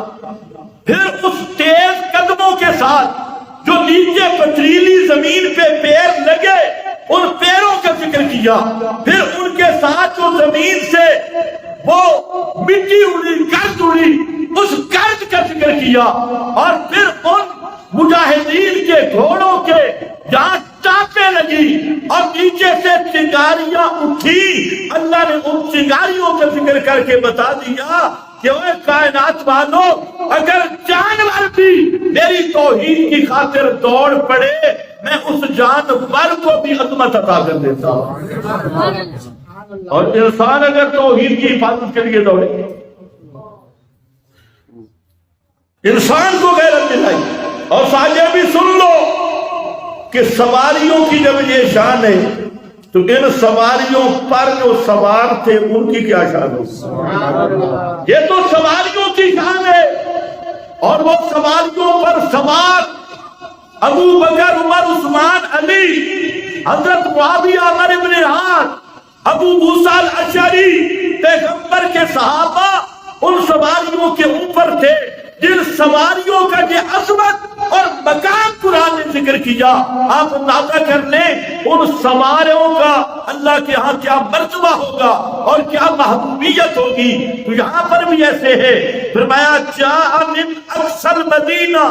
پھر اس تیز قدموں کے ساتھ جو نیچے پتھریلی زمین پہ پیر لگے ان پیروں کا ذکر کیا، پھر ان کے ساتھ جو زمین سے وہ مٹی اڑی، گرد اڑی، اس گرد کا ذکر کیا، اور پھر ان مجاہدین کے گھوڑوں کے جہاں چاپے لگی اور نیچے سے چنگاریاں اٹھی، اللہ نے ان چنگاریوں کا ذکر کر کے بتا دیا کہ وہ کائنات والو، اگر جانور بھی میری توحید کی خاطر دوڑ پڑے میں اس جانور کو بھی عظمت عطا کر دیتا ہوں. اور انسان اگر توحید کی حفاظت کے لیے دوڑے، انسان کو غیرت دلائی. اور ساتھ بھی سن لو کہ سواریوں کی جب یہ شان ہے تو ان سواریوں پر جو سوار تھے ان کی کیا شان ہو؟ یہ تو سواریوں کی شان ہے. اور وہ سواریوں پر سوار ابو بکر، عمر، عثمان، علی، حضرت معاویہ، عمر بن العاص، ابو موسیٰ الاشعری، پیغمبر کے صحابہ ان سواریوں کے اوپر تھے جن سواریوں کا یہ عظمت اور مقام قرآن نے ذکر کیا. آپ اندازہ کر لیں ان سواریوں کا اللہ کے ہاں کیا مرتبہ ہوگا اور کیا محبوبیت ہوگی. تو یہاں پر بھی ایسے ہے، فرمایا جاء من اقصى المدینہ.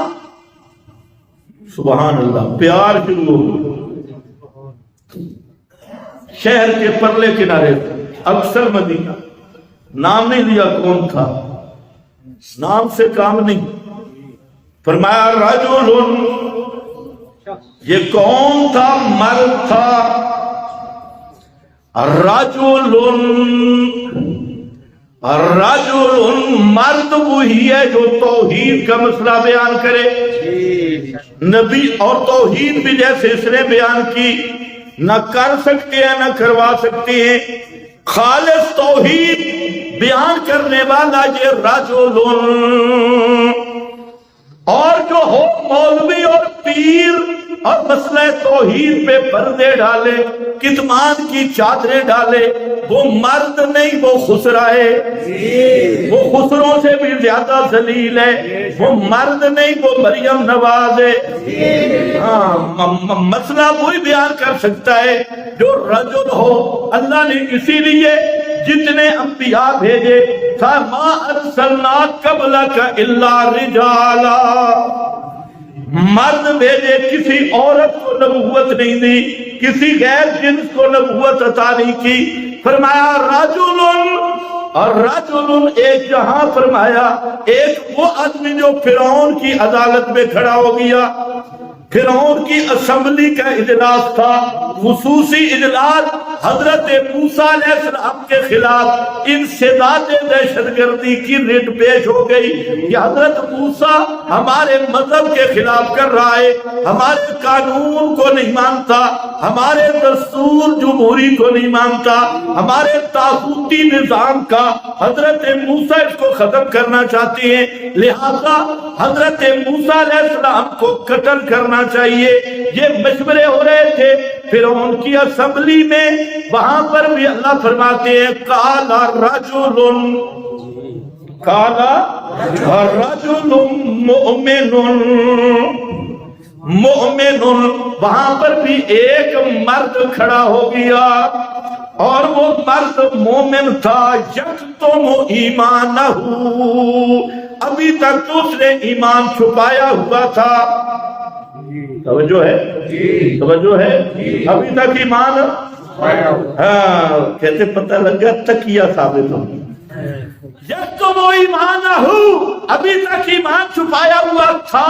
سبحان اللہ، پیار شروع ہو. شہر کے پرلے کنارے اقصى المدینہ، نام نہیں لیا کون تھا، نام سے کام نہیں. فرمایا رجل، یہ کون تھا؟ مرد تھا. رجل، مرد وہی ہے جو توحید کا مسئلہ بیان کرے. نبی اور توحید بھی جیسے اس نے بیان کی نہ کر سکتے ہیں نہ کروا سکتے ہیں. خالص توحید بیان کرنے والا یہ رجل، اور جو ہو مولوی اور پیر اور مسئلہ توحید پہ پردے ڈالے، کتمان کی چادریں ڈالے، وہ مرد نہیں، وہ خسرا ہے، وہ خسروں سے بھی زیادہ ذلیل ہے، وہ مرد نہیں، وہ مریم نواز ہے۔ ہاں، مسئلہ وہی بیان کر سکتا ہے جو رجل ہو۔ اللہ نے اسی لیے جتنے انبیاء بھیجے فَمَا أَرْسَلْنَا قَبْلَكَ إِلَّا رِجَالًا، مرد بھیجے، کسی عورت کو نبوت نہیں دی، کسی غیر جنس کو نبوت عطا نہیں کی۔ فرمایا رجل، اور رجل ایک جہاں فرمایا ایک وہ آدمی جو فرعون کی عدالت میں کھڑا ہو گیا، فرعون کی اسمبلی کا اجلاس تھا، خصوصی اجلاس حضرت موسیٰ علیہ السلام کے خلاف انسداد دہشت گردی کی ریٹ پیش ہو گئی کہ حضرت موسیٰ ہمارے مذہب کے خلاف کر رہا ہے، ہمارے قانون کو نہیں مانتا، ہمارے دستور جمہوری کو نہیں مانتا، ہمارے طاغوتی نظام کا حضرت موسیٰ اس کو ختم کرنا چاہتے ہیں، لہذا حضرت موسیٰ علیہ السلام کو قتل کرنا چاہیے۔ یہ مشورے ہو رہے تھے فرعون کی اسمبلی میں، وہاں پر بھی اللہ فرماتے ہیں قال رجل، قال رجل مؤمن، مؤمن، وہاں پر بھی ایک مرد کھڑا ہو گیا اور وہ مرد مومن تھا، یکتم ایمانہ، ابھی تک تو اس نے ایمان چھپایا ہوا تھا۔ توجہ ہے، توجہ ہے، ابھی تک ایمان، ہاں کہتے پتہ لگا تقیہ ثابت ہو، یکتم ایمانہ، ابھی تک ایمان چھپایا ہوا تھا۔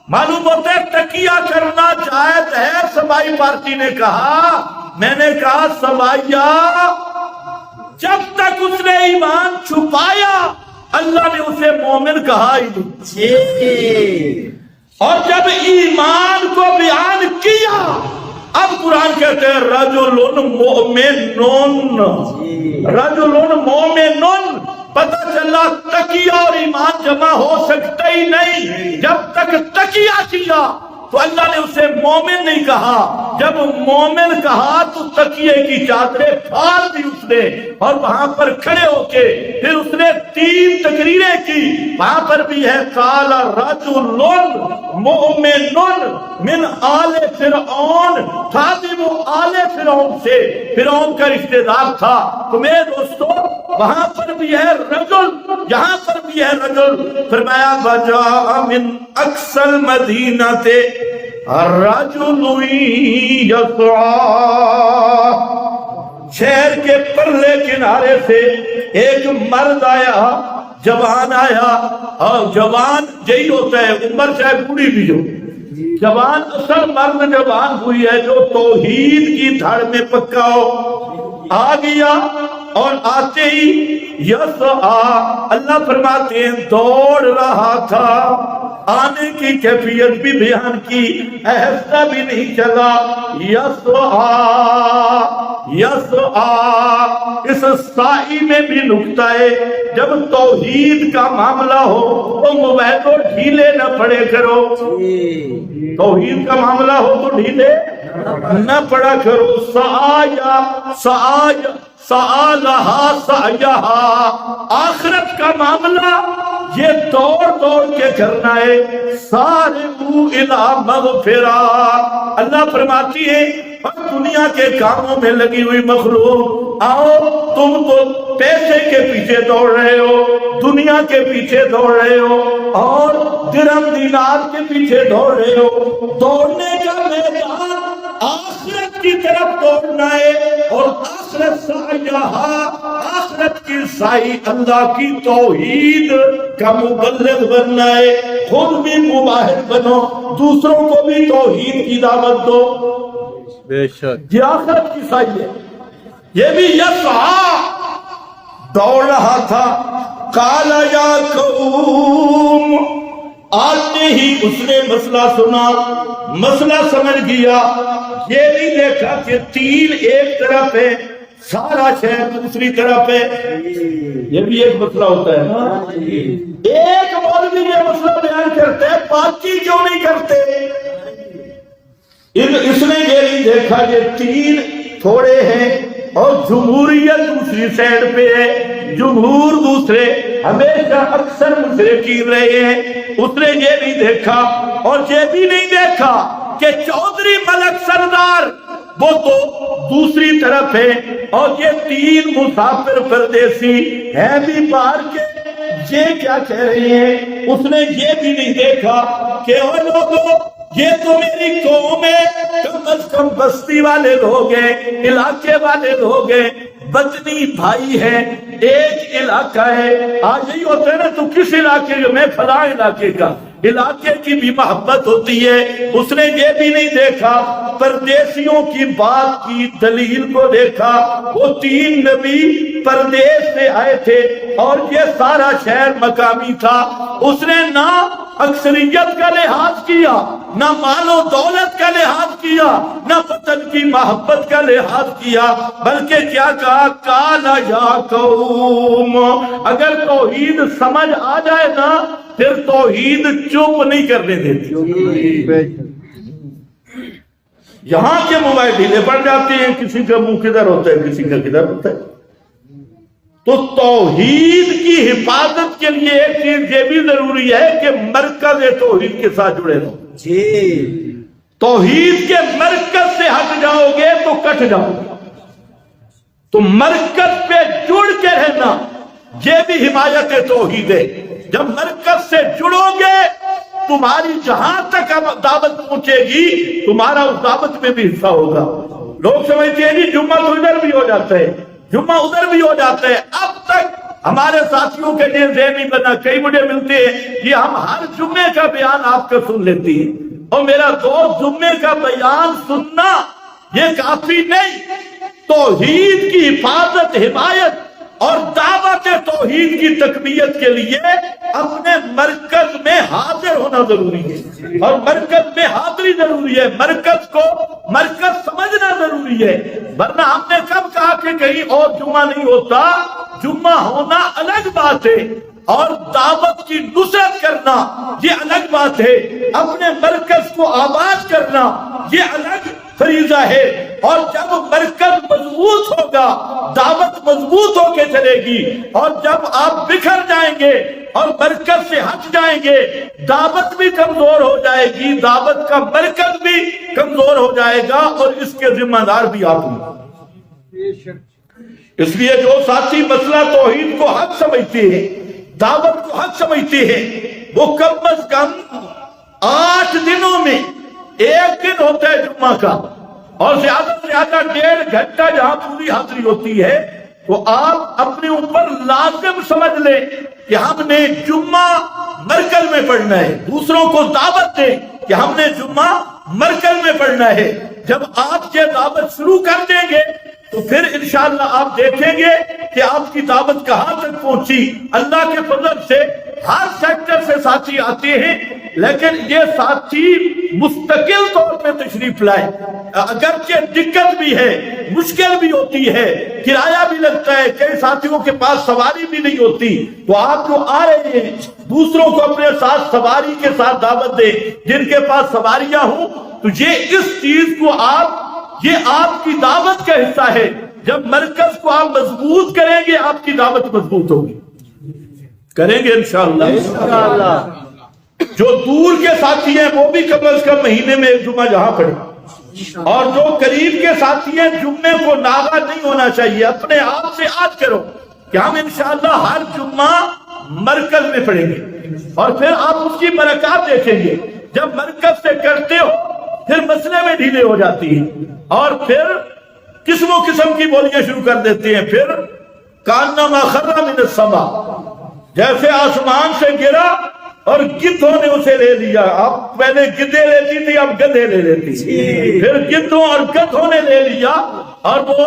معلوم ہوتا ہے تقیہ کرنا جائز ہے۔ سبائی پارٹی نے کہا، میں نے کہا سبائیہ، جب تک اس نے ایمان چھپایا اللہ نے اسے مومن کہا ہی نہیں، اور جب ایمان کو بیان کیا اب قرآن کہتے ہیں رجل مؤمن، رجل مومن۔ پتہ چلا تقیہ اور ایمان جمع ہو سکتا ہی نہیں۔ جب تک تقیہ کیا تو اللہ نے اسے مومن نہیں کہا، جب مومن کہا تو تقیے کی چادریں پھاڑ دی اس نے، اور وہاں پر کھڑے ہو کے پھر اس نے 3 تقریریں کی۔ وہاں پر بھی ہے قال رجل مؤمن من آل فرعون، خادم آل فرعون سے، فرعون کا رشتہ دار تھا۔ تو میرے دوستو وہاں پر بھی ہے رجل، یہاں پر بھی ہے رجل۔ فرمایا وجاء من اقصى المدینہ الرجل یسعی، شہر کے پرلے کنارے سے ایک مرد آیا، جوان آیا، اور جوان یہی ہوتا ہے، عمر چاہے بوڑھی بھی ہو، جوان اصل مرد جوان ہوئی ہے جو توحید کی دھڑ میں پکا ہو۔ آ گیا اور آتے ہی یسعی، اللہ فرماتے ہیں دوڑ رہا تھا، آنے کی کیفیت بھی بیان کی، ایسا بھی نہیں چلا، یسعی یسعی۔ اس سائی میں بھی نکتہ ہے، جب توحید کا معاملہ ہو تو موبائل کو ڈھیلے نہ پڑے کرو، توحید کا معاملہ ہو تو ڈھیلے نہ پڑا کرو۔ سعایا سعایا سعالہا سعیہا، آخرت کا معاملہ یہ دوڑ دوڑ کے کرنا ہے۔ سارعوا الی مغفرہ، اللہ فرماتی ہے دنیا کے کاموں میں لگی ہوئی مخلوق، آؤ تم تو پیسے کے پیچھے دوڑ رہے ہو، دنیا کے پیچھے دوڑ رہے ہو، اور درہم دینار کے پیچھے دوڑ رہے ہو۔ دوڑنے کا میدان آخرت کی طرف دوڑنا ہے، اور آخرت سعیہا، آخرت کی سعی اللہ کی توحید کا مبلغ بننا ہے۔ خود بھی مباہد بنو، دوسروں کو بھی توحید کی دعوت دو، بے شک یہ آخرت کی سعی ہے۔ یہ بھی یسعی، دوڑ رہا تھا۔ قال یا قوم، آتے ہی اس نے مسئلہ سنا، مسئلہ سمجھ گیا، یہ نہیں دیکھا کہ تین ایک طرف ہے، سارا شہر دوسری طرف ہے۔ یہ بھی ایک مسئلہ ہوتا ہے نا، ایک مولوی یہ مسئلہ بیان کرتے ہیں، باقی کیوں نہیں کرتے؟ اس نے یہ نہیں دیکھا کہ تین تھوڑے ہیں اور جمہوریت دوسری سائڈ پہ ہے، جمہور دوسرے ہمیشہ اکثر مشرکین رہے ہیں، اس نے یہ نہیں دیکھا، اور یہ بھی نہیں دیکھا کہ چودھری ملک سردار وہ تو دوسری طرف ہے اور یہ تین مسافر پردیسی ہیں بھی باہر کے، یہ کیا کہہ رہے ہیں؟ اس نے یہ بھی نہیں دیکھا کہ وہ لوگوں یہ تو میری قوم ہے، کم از کم بستی والے لوگ ہیں، علاقے والے لوگ ہیں، بدنی بھائی ہیں، ایک علاقہ ہے۔ آج یہی ہوتا ہے نا، تو کس علاقے کا؟ میں فلاں علاقے کا، علاقے کی بھی محبت ہوتی ہے۔ اس نے یہ بھی نہیں دیکھا، پردیسیوں کی بات کی دلیل کو دیکھا، وہ تین نبی پردیس سے آئے تھے اور یہ سارا شہر مقامی تھا۔ اس نے نہ اکثریت کا لحاظ کیا، نہ مال و دولت کا لحاظ کیا، نہ وطن کی محبت کا لحاظ کیا، بلکہ کیا کہا؟ قال یا قوم، اگر توحید سمجھ آ جائے نا پھر توحید چپ نہیں کرنے دیتی۔ یہاں کے موبائل ڈھیلے پڑ جاتے ہیں، کسی کا منہ کدھر ہوتا ہے، کسی کا کدھر ہوتا ہے۔ تو توحید کی حفاظت کے لیے ایک چیز یہ بھی ضروری ہے کہ مرکز توحید کے ساتھ جڑے رہو۔ توحید کے مرکز سے ہٹ جاؤ گے تو کٹ جاؤ گے، تو مرکز پہ جڑ کے رہنا یہ بھی حمایت توحید ہے۔ جب مرکز سے جڑو گے تمہاری جہاں تک دعوت پہنچے گی تمہارا اس دعوت میں بھی حصہ ہوگا۔ لوگ سمجھتے ہیں جی جمعہ تو ادھر بھی ہو جاتا ہے، جمعہ ادھر بھی ہو جاتا ہے۔ اب تک ہمارے ساتھیوں کے لیے ذہن نہیں بنا، کئی مجھے ملتے ہیں کہ ہم ہر جمعے کا بیان آپ کا سن لیتے ہیں، اور میرا دوست جمعے کا بیان سننا یہ کافی نہیں، توحید کی حفاظت، حمایت اور دعوت توحید کی تقویت کے لیے اپنے مرکز میں حاضر ہونا ضروری ہے، اور مرکز میں حاضری ضروری ہے، مرکز کو مرکز سمجھنا ضروری ہے۔ ورنہ ہم نے کب کہا کہ کہیں اور جمعہ نہیں ہوتا؟ جمعہ ہونا الگ بات ہے اور دعوت کی نصرت کرنا یہ الگ بات ہے، اپنے مرکز کو آباد کرنا یہ الگ فریضہ ہے۔ اور جب مرکز مضبوط ہوگا دعوت مضبوط ہو کے چلے گی، اور جب آپ بکھر جائیں گے اور مرکز سے ہٹ جائیں گے دعوت بھی کمزور ہو جائے گی، دعوت کا مرکز بھی کمزور ہو جائے گا، اور اس کے ذمہ دار بھی آپ ہیں۔ اس لیے جو ساتھی مسئلہ توحید کو حق سمجھتے ہیں، دعوت کو حق سمجھتے ہیں، وہ کم از کم 8 دنوں میں ایک دن ہوتا ہے جمعہ کا، اور زیادہ سے زیادہ 1.5 گھنٹہ جہاں پوری حاضری ہوتی ہے، تو آپ اپنے اوپر لازم سمجھ لیں کہ ہم نے جمعہ مرکز میں پڑھنا ہے، دوسروں کو دعوت دیں کہ ہم نے جمعہ مرکز میں پڑھنا ہے۔ جب آپ یہ دعوت شروع کر دیں گے تو پھر انشاءاللہ آپ دیکھیں گے کہ آپ کی دعوت کہاں تک پہنچی۔ اللہ کے فضل سے ہر سیکٹر سے ساتھی آتے ہیں، لیکن یہ ساتھی مستقل طور پہ تشریف لائے، اگرچہ دقت بھی ہے، مشکل بھی ہوتی ہے، کرایہ بھی لگتا ہے، کئی ساتھیوں کے پاس سواری بھی نہیں ہوتی، تو آپ جو آ رہے ہیں دوسروں کو اپنے ساتھ سواری کے ساتھ دعوت دیں، جن کے پاس سواریاں ہوں، تو یہ اس چیز کو یہ آپ کی دعوت کا حصہ ہے۔ جب مرکز کو آپ مضبوط کریں گے آپ کی دعوت مضبوط ہوگی، کریں گے انشاءاللہ۔ جو دور کے ساتھی ہیں وہ بھی کم از کم مہینے میں ایک جمعہ جہاں پڑھیں، اور جو قریب کے ساتھی ہیں جمعے کو ناغا نہیں ہونا چاہیے، اپنے آپ سے عہد کرو کہ ہم انشاءاللہ ہر جمعہ مرکز میں پڑھیں گے، اور پھر آپ اس کی برکات دیکھیں گے۔ جب مرکز سے کرتے ہو پھر مسئلے میں ڈھیلے ہو جاتی ہیں، اور پھر قسم و قسم کی بولیاں شروع کر دیتے ہیں، پھر کانما خر من السماء، جیسے آسمان سے گرا اور گدھوں نے اسے لے لیا۔ اب پہلے گدھے لیتی تھی، اب گدھے لے لیتی، پھر گدھوں اور گدھوں نے لے لیا اور وہ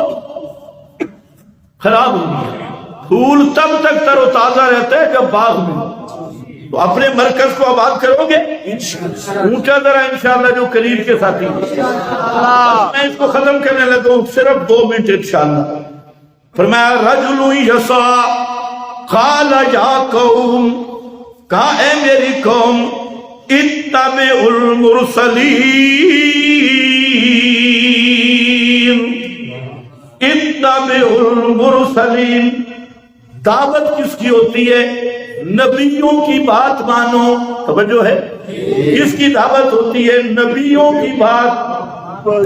خراب ہو گیا۔ پھول تب تک تر و تازہ رہتا ہے جب باغ میں، تو اپنے مرکز کو آباد کرو گے اونچا ذرا انشاءاللہ جو قریب کے ساتھی۔ میں اس کو ختم کرنے لگا ہوں، صرف 2 منٹ انشاءاللہ۔ فرمایا رجل یسا قال یا قوم، کہا اے میری قوم اتبعوا المرسلین، اتبعوا المرسلین۔ دعوت کس کی ہوتی ہے؟ نبیوں کی بات مانو، توجہ ہے، کس کی دعوت ہوتی ہے؟ نبیوں کی بات،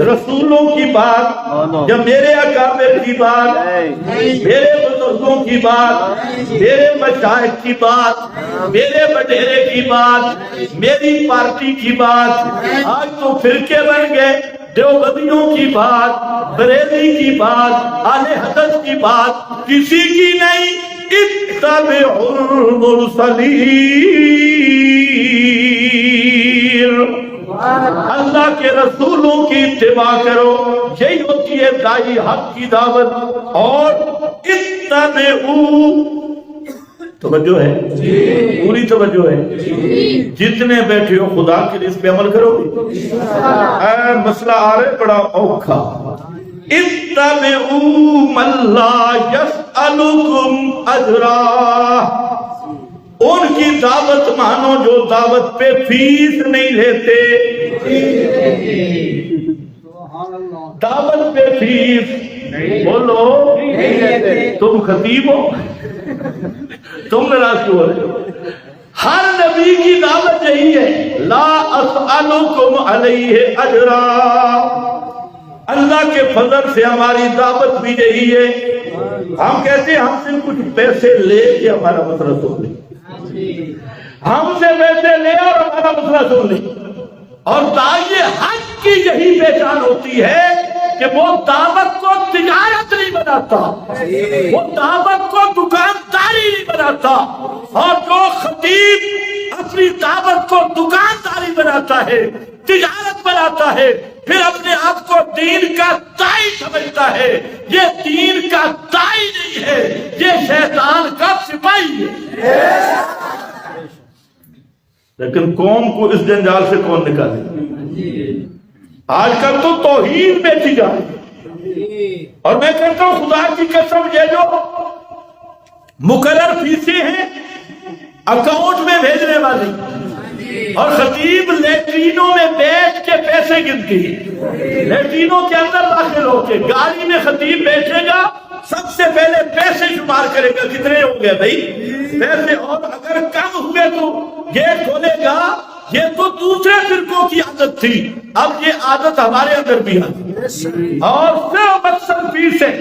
رسولوں کی بات، یا میرے اکابر کی بات، میرے بزرگوں کی بات، میرے مشائخ کی بات، میرے وڈیرے کی بات، میری پارٹی کی بات۔ آج تو فرقے بن گئے، دیوبندیوں کی بات، بریلوی کی بات، اہل حدیث کی بات کسی کی نہیں۔ اتبعوا المرسلین، اللہ کے رسولوں کی اتباع کرو، یہی ہوتی ہے داعی حق کی دعوت۔ اور اتبعوا، توجہ ہے، پوری توجہ ہے، جتنے بیٹھے ہو خدا کے لیے اس پہ عمل کرو گے۔ مسئلہ آ رہا ہے بڑا اوکھا۔ اتبعوا من لا یسألکم اجرا، ان کی دعوت مانو جو دعوت پہ فیس نہیں لیتے۔ دعوت پہ فیس بولو، تم خطیب ہو، تم ناراض کیوں ہو رہے ہو؟ ہر نبی کی دعوت یہی ہے، لا اسألکم علیہ اجرا۔ اللہ کے فضل سے ہماری دعوت بھی یہی ہے، ہم کہتے ہیں ہم سے کچھ پیسے لے کے ہمارا مسئلہ سن لیں، ہم سے پیسے لے اور ہمارا مسئلہ سن لیں۔ اور داعی حق کی یہی پہچان ہوتی ہے کہ وہ دعوت کو تجارت نہیں بناتا، وہ دعوت کو دکانداری نہیں بناتا۔ اور جو خطیب اپنی دعوت کو دکانداری بناتا ہے، تجارت بناتا ہے، پھر اپنے آپ کو دین کا داعی سمجھتا ہے، یہ دین کا داعی نہیں ہے، یہ شیطان کا سپاہی ہے۔ لیکن قوم کو اس جنجال سے کون نکالے؟ آج کل تو توحید بیچی جا رہی ہے۔ اور میں کہتا ہوں خدا کی قسم، یہ جو مقرر فیسیں ہیں اکاؤنٹ میں بھیجنے والی، اور خطیب لیٹرینوں میں بیٹھ کے پیسے گنتی ہے، لیٹرینوں کے اندر داخل ہو کے گاڑی میں خطیب بیٹھے گا، سب سے پہلے پیسے شمار کرے گا، کتنے ہو گئے بھائی پیسے، اور اگر کم ہوئے تو گیٹ کھولے گا۔ یہ تو دوسرے فرقوں کی عادت تھی، اب یہ عادت ہمارے اندر بھی ہے۔ اور صرف مقصد فیس ہے،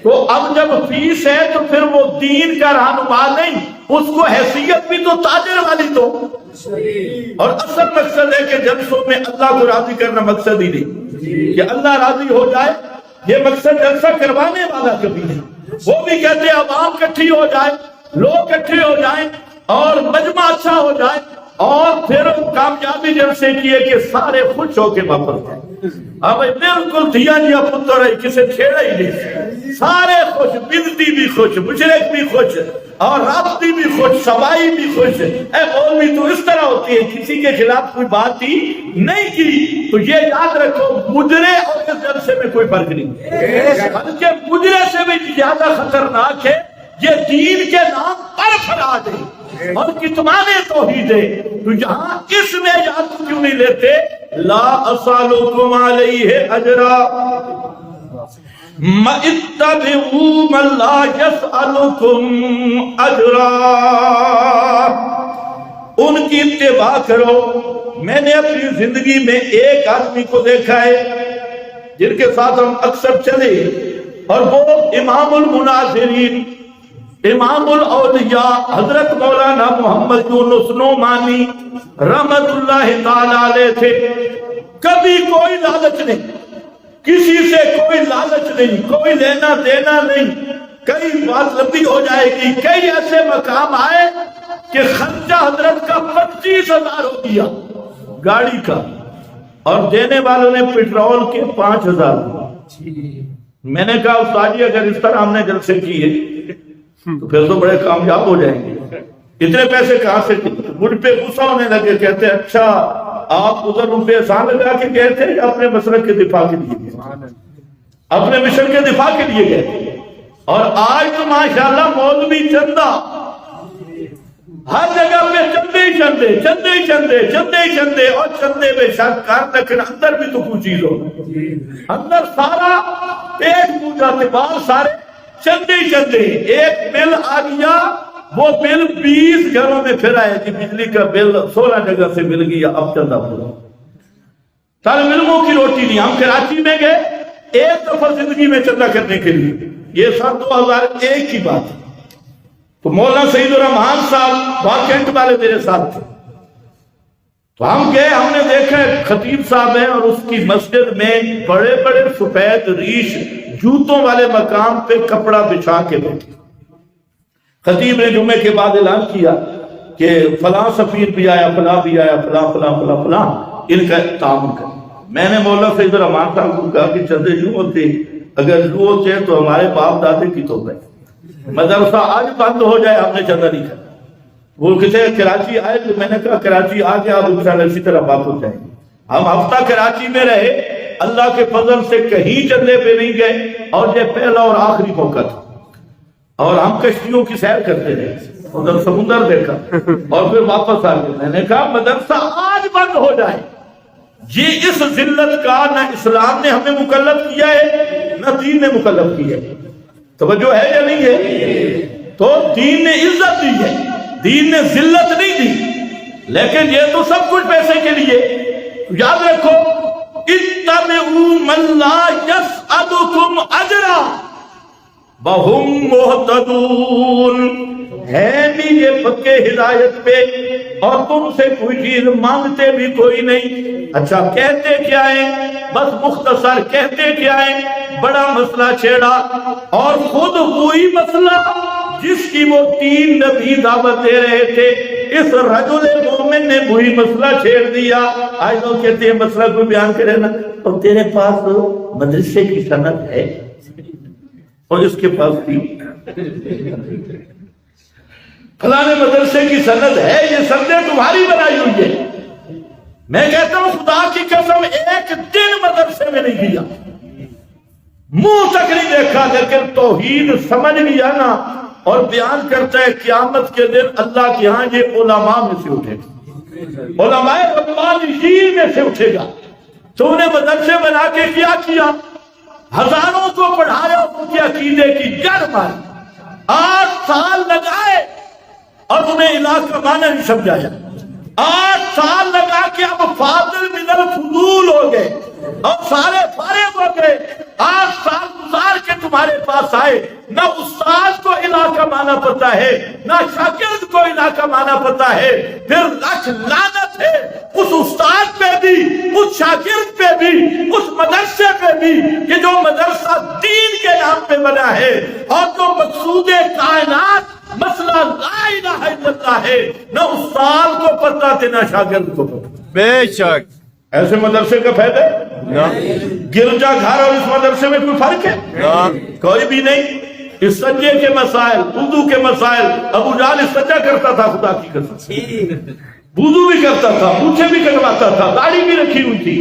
تو اب جب فیس ہے تو پھر وہ دین کا رہنما نہیں، اس کو حیثیت بھی تو تاجر والی دو۔ اور اصل مقصد ہے کہ جلسوں میں اللہ کو راضی کرنا مقصد ہی نہیں، کہ اللہ راضی ہو جائے، یہ مقصد جلسہ کروانے والا کبھی نہیں۔ وہ بھی کہتے ہیں عوام کٹھی ہو جائے، لوگ کٹھے ہو جائیں اور مجمع اچھا ہو جائے، اور پھر کامیابی جلسے کیے کہ سارے خوش ہو کے واپس جائیں۔ اب بالکل دیا جیا پتر ہے، کسے چھیڑا ہی نہیں، سارے خوش، بدتی بھی خوش، مشرک بھی خوش، اور رابطی بھی خوش، سبائی بھی خوش۔ اے مولوی تو اس طرح ہوتی ہے، کسی کے خلاف کوئی بات ہی نہیں کی۔ تو یہ یاد رکھو، مجرے اور اس جلسے میں کوئی فرق نہیں، بلکہ مجرے سے بھی زیادہ خطرناک ہے یہ دین کے نام پر فساد ہے اور کتمان توحید ہے۔ تو یہاں اس میں یاد کیوں نہیں لیتے؟ لا اسالکم علیہ اجرا اتبعوا من لا یسألکم اجرا، ان کی اتباع کرو۔ میں نے اپنی زندگی میں ایک آدمی کو دیکھا ہے جن کے ساتھ ہم اکثر چلے، اور وہ امام المناظرین، امام الاولیاء حضرت مولانا محمد یونس نعمانی رحمت اللہ تعالی علیہ تھے۔ کبھی کوئی لالچ نہیں، کسی سے کوئی لالچ نہیں، کوئی لینا دینا نہیں۔ کئی بات لمبی ہو جائے گی، کئی ایسے مقام آئے کہ خرچہ حضرت کا 25,000 ہو گیا گاڑی کا، اور دینے والوں نے پیٹرول کے 5,000۔ میں نے کہا استاد جی اگر اس طرح ہم نے جلسے کیے تو پھر تو بڑے کامیاب ہو جائیں گے، اتنے پیسے کہاں سے؟ مجھ پہ غصہ ہونے لگے، کہتے اچھا آپ ادھر روپے احسان لگا کے گئے تھے یا اپنے مسلک کے دفاع کے لیے گئے؟ اپنے مشن کے دفاع کے لیے گئے۔ اور آج تو ماشاءاللہ مولوی چندہ ہر جگہ پہ چندے ہی چندے، چندے ہی چندے، چندے ہی چندے، اور چندے میں شک کر، لیکن اندر بھی تو کوئی چیز ہو، اندر سارا پیٹ پوجا تبال سارے چندے ہی چندے۔ ایک بل آ گیا، وہ بل 20 گھروں میں پھر آئے جی، بجلی کا بل 16 جگہ سے مل گیا، اب چندہ پورا۔ طالب علموں کی روٹی نہیں۔ ہم کراچی میں گئے ایک دفعہ زندگی میں چندہ کرنے کے لیے، یہ سن 2001 کی بات ہے، تو مولانا سعید الرحمان صاحب واکنٹ والے میرے ساتھ تھے، تو ہم گئے، ہم نے دیکھا خطیب صاحب ہیں اور اس کی مسجد میں بڑے بڑے سفید ریش جوتوں والے مقام پہ کپڑا بچھا کے بیٹھے۔ خطیب نے جمعے کے بعد اعلان کیا کہ فلاں سفیر بھی آیا، فلاں بھی آیا، فلاں فلاں فلاں فلاں، ان کا تعاون کر۔ میں نے مولانا سعید الرحمان صاحب کو کہا کہ چندے یوں ہوتے، اگر یوں ہوتے تو ہمارے باپ دادے کی تو ہے، مدرسہ آج بند ہو جائے، ہم نے چندہ نہیں کرنا۔ وہ کہتے ہیں کراچی آئے، تو میں نے کہا کراچی آ گیا، اب انشاءاللہ اسی طرح واپس جائیں گے۔ ہم ہفتہ کراچی میں رہے، اللہ کے فضل سے کہیں چندے پہ نہیں گئے، اور یہ پہلا اور آخری موقع تھا، اور ہم کشتیوں کی سیر کرتے رہے، ادھر سمندر دیکھا اور پھر واپس آ گئے۔ میں نے کہا مدرسہ آج بند ہو جائے، یہ اس ذلت کا نہ اسلام نے ہمیں مکلف کیا ہے نہ دین نے مکلف کیا ہے۔ توجہ ہے یا نہیں ہے؟ تو دین نے عزت دی ہے، دین نے ذلت نہیں دی، لیکن یہ تو سب کچھ پیسے کے لیے۔ یاد رکھو اتبعوا من لا يسألكم اجرا وهم مهتدون، ہے بھی یہ پکے ہدایت پہ اور تم سے کوئی چیز مانگتے بھی کوئی نہیں۔ اچھا کہتے کیا ہے؟ بس مختصر کہتے کیا ہے؟ بڑا مسئلہ چھیڑا، اور خود وہی مسئلہ جس کی وہ 3 نبی دعوت دے رہے تھے، اس رجل مومن نے وہی مسئلہ چھیڑ دیا۔ آج لوگ کہتے ہیں مسئلہ کوئی بیان کرے نا، اور تیرے پاس مدرسے کی سند ہے اور اس کے پاس بھی فلانے مدرسے کی سند ہے، یہ سندیں تمہاری بنائی ہوئی ہے۔ میں کہتا ہوں خدا کی قسم ایک دن مدرسے میں نہیں گیا، منہ تک نہیں دیکھا، لیکن توحید سمجھ لیا نا، اور بیان کرتا ہے قیامت کے دن اللہ کے ہاں یہ علماء میں سے اٹھے گا، علماء ربانیین میں سے اٹھے گا۔ تو نے مدرسے بنا کے کیا کیا؟ ہزاروں کو پڑھایا، ان کے عقیدے کی جڑ ماری، 8 سال لگائے اور انہیں علاج کا معنی نہیں سمجھایا، 8 سال لگا کے اب فاضل من الفضول ہو گئے اور سارے فارغ ہو گئے۔ 8 سال گزار کے تمہارے پاس آئے، نہ استاد کو علاج کا معنی پتا ہے، نہ شاگرد کو علاج کا معنی پتا ہے۔ پھر لکھ لعنت ہے اس استاد پہ بھی، اس شاگرد پہ بھی، اس مدرسے پہ بھی کہ جو مدرسہ دین کے نام پہ بنا ہے، اور جو مقصود کائنات مسئلہ لا الہ الا اللہ ہے، نہ استاد کو پتہ تھے نہ شاگرد کو پتہ۔ بے شک ایسے مدرسے کا فائدہ ہے؟ گرجا گھر اور اس مدرسے میں کوئی فرق ہے؟ کوئی بھی نہیں۔ اس سجے کے مسائل، وضو کے مسائل، ابو جہل اس سجا کرتا تھا، خدا کی قسم وضو بھی کرتا تھا، مونچھیں بھی کٹواتا تھا، داڑھی بھی رکھی ہوئی تھی،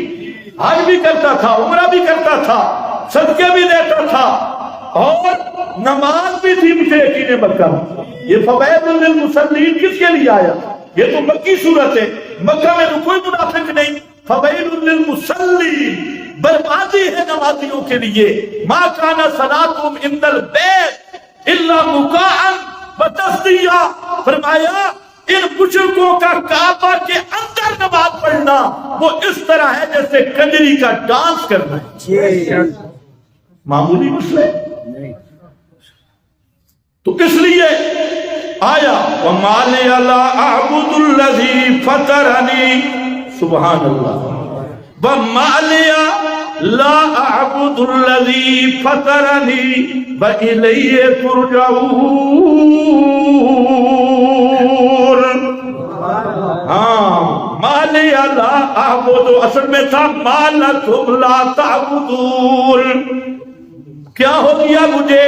حج بھی کرتا تھا، عمرہ بھی کرتا تھا، صدقے بھی دیتا تھا، اور نماز بھی تھی مشرکین مکہ۔ یہ فوائد للمصلین کس کے لیے آیا؟ یہ تو مکی صورت ہے، مکہ میں تو کوئی منافق نہیں۔ فوائد للمصلین بربادی ہے نمازیوں کے لیے۔ ما کان صلاتهم عند البیت الا مکاء وتصدیہ، فرمایا ان مشرکوں کا کعبہ کے اندر نماز پڑھنا وہ اس طرح ہے جیسے کنجری کا ڈانس کرنا ہے، معمولی مسئلہ ہے۔ تو اس لیے آیا وَمَا لِيَ لَا أَعْبُدُ الَّذِي فَطَرَنِي، سبحان اللہ، وَمَا لِيَ لَا أَعْبُدُ الَّذِي فَطَرَنِي وَإِلَيْهِ تُرْجَعُونَ۔ ہاں مَا لِيَ لَا أَعْبُدُ اصل میں تھا مَا لَكُمْ لَا تَعْبُدُونَ، کیا ہو گیا مجھے،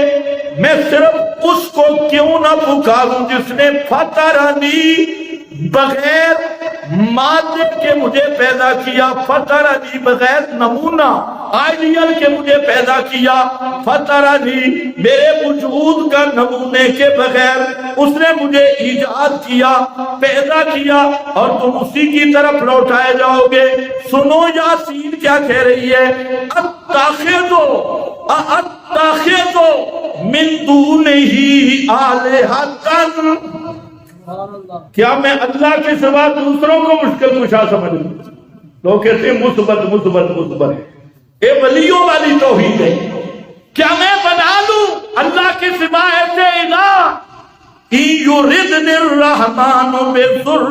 میں صرف اس کو کیوں نہ پکاروں جس نے فطرنی بغیر مادے کے مجھے پیدا کیا، فطرنی بغیر نمونہ آئیڈیل کے مجھے پیدا کیا، فطرنی میرے وجود کا نمونے کے بغیر اس نے مجھے ایجاد کیا، پیدا کیا، اور تم اسی کی طرف لوٹائے جاؤ گے۔ سنو یاسین کیا کہہ رہی ہے، اتخذو من دونہ آلہۃ، کیا میں اللہ کے سوا دوسروں کو مشکل کشا سمجھ لوں؟ لوگ کہتے ہیں مثبت مثبت مثبت، یہ ولیوں والی توحید ہے۔ کیا میں بنا لوں اللہ کے سوا ایسے الہ؟ یردن الرحمن بضر،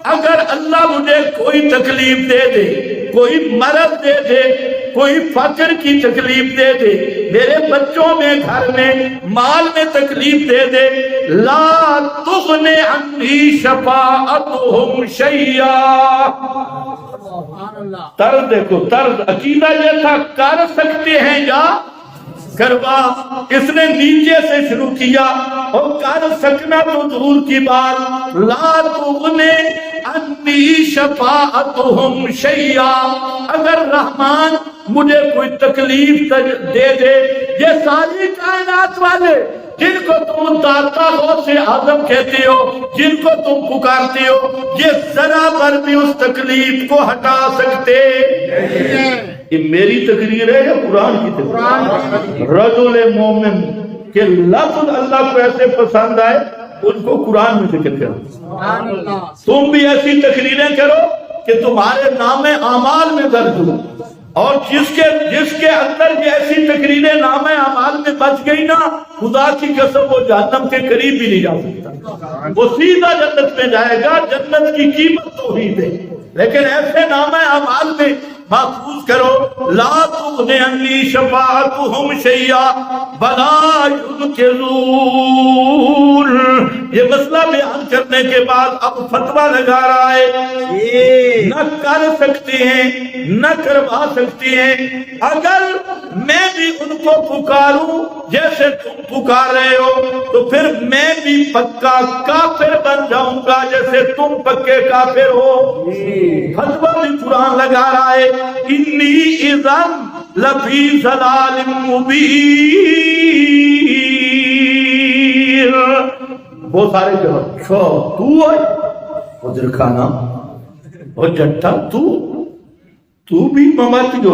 اگر اللہ مجھے کوئی تکلیف دے دے، کوئی مرض دے دے، کوئی فقر کی تکلیف دے دے، میرے بچوں میں، گھر میں، مال میں تکلیف دے دے، لا تغن عنی شفاعتہم شیئا۔ طرز دیکھو، طرز عقیدہ یہ تھا کر سکتے ہیں یا کروا، اس نے نیچے سے شروع کیا، اور کر سکنا تو دور کی بات، لا تغن عنی شفاعتہم شیئا، اگر رحمان مجھے کوئی تکلیف دے دے، یہ ساری کائنات والے جن کو تم داتا غوث اعظم کہتے ہو، جن کو تم پکارتے ہو، یہ ذرا پر بھی اس تکلیف کو ہٹا سکتے؟ یہ میری تقریر ہے یا قرآن کی تقریر؟ رجل مومن کہ لفظ اللہ کو ایسے پسند آئے ان کو قرآن میں ذکر کرو۔ تم بھی ایسی تقریریں کرو کہ تمہارے نام اعمال میں درج ہو، اور جس کے اندر یہ ایسی تقریریں نام اعمال میں بچ گئی نا، خدا کی قسم وہ جہنم کے قریب بھی نہیں جا سکتا، وہ سیدھا جنت میں جائے گا۔ جنت کی قیمت توحید ہے، لیکن ایسے نام اعمال میں محفوظ کرو، لا تغن عنی شفاعتہم شیئا ولا ینقذون۔ یہ مسئلہ بیان کرنے کے بعد اب فتویٰ لگا رہا ہے، نہ کر سکتے ہیں نہ کروا سکتے ہیں، اگر میں بھی ان کو پکاروں جیسے تم پکار رہے ہو تو پھر میں بھی پکا کافر بن جاؤں گا جیسے تم پکے کافر ہو۔ فتویٰ بھی قرآن لگا رہا ہے، انی اذن لفی ضلال مبین۔ وہ سارے جواب تو ہے حضر خانہ اور جٹا، تو بھی مماتی جو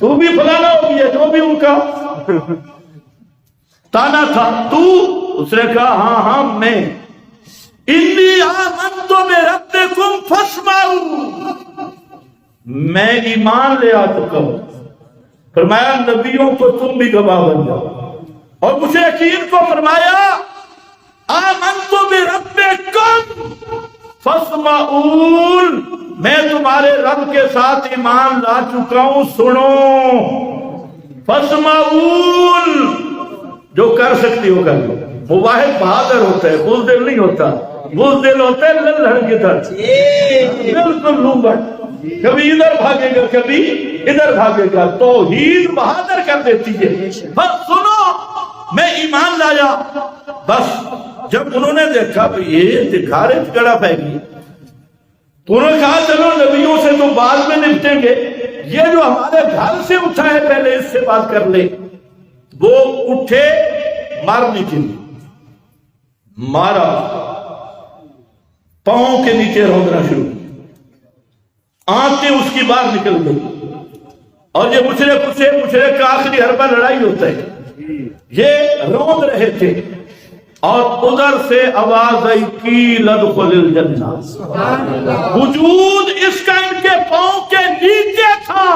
تو بھی فلانا ہو گیا، جو بھی ان کا تانا تھا، تو اس نے کہا ہاں میں، انی آمنت بربکم فاسمعوا، میں ایمان لے آ چکا ہوں۔ فرمایا نبیوں کو تم بھی گواہ بن جاؤ، اور مشرکین کو فرمایا آمنت بربکم فاسمعوا، میں تمہارے رب کے ساتھ ایمان لا چکا ہوں، سنو۔ فاسمعوا، جو کر سکتی ہو کر لو۔ مواحد بہادر ہوتا ہے، بزدل نہیں ہوتا، بزدل ہوتا ہے للہن کی طرح، بالکل لومبٹ، کبھی ادھر بھاگے گا کبھی ادھر بھاگے گا۔ توحید بہادر کر دیتی ہے۔ بس سنو، میں ایمان لایا۔ بس جب انہوں نے دیکھا یہ دکھا رہے کڑا پھینکی، تو انہوں نے کہا چلو نبیوں سے تو بعد میں نپٹیں گے، یہ جو ہمارے گھر سے اٹھا ہے پہلے اس سے بات کر لیں۔ وہ اٹھے، مارنے کے لیے مارا، پاؤں کے نیچے روندنا شروع، آنکھیں اس کی باہر نکل گئی، اور یہ مشرک کا آخری حربہ لڑائی ہوتا ہے، یہ روند رہے تھے، اور ادھر سے آواز آئی قیل ادخل الجنہ۔ وجود اس کا ان کے پاؤں کے نیچے تھا،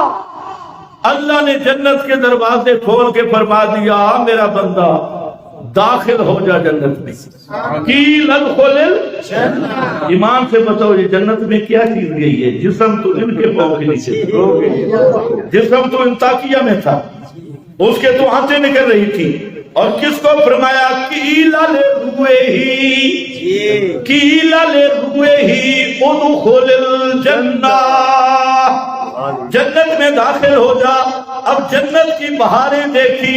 اللہ نے جنت کے دروازے کھول کے فرما دیا میرا بندہ داخل ہو جا جنت میں۔ قیل ادخل الجنہ، ایمان سے بتاؤ یہ جنت میں کیا چیز گئی ہے؟ جسم تو ان کے پاؤں کے نیچے، جسم تو انطاکیہ میں تھا، اس کے تو آنتیں نکل رہی تھی، اور کس کو فرمایا قیل لرؤیہ ادخل الجنہ، جنت میں داخل ہو جا۔ اب جنت کی بہاریں دیکھی،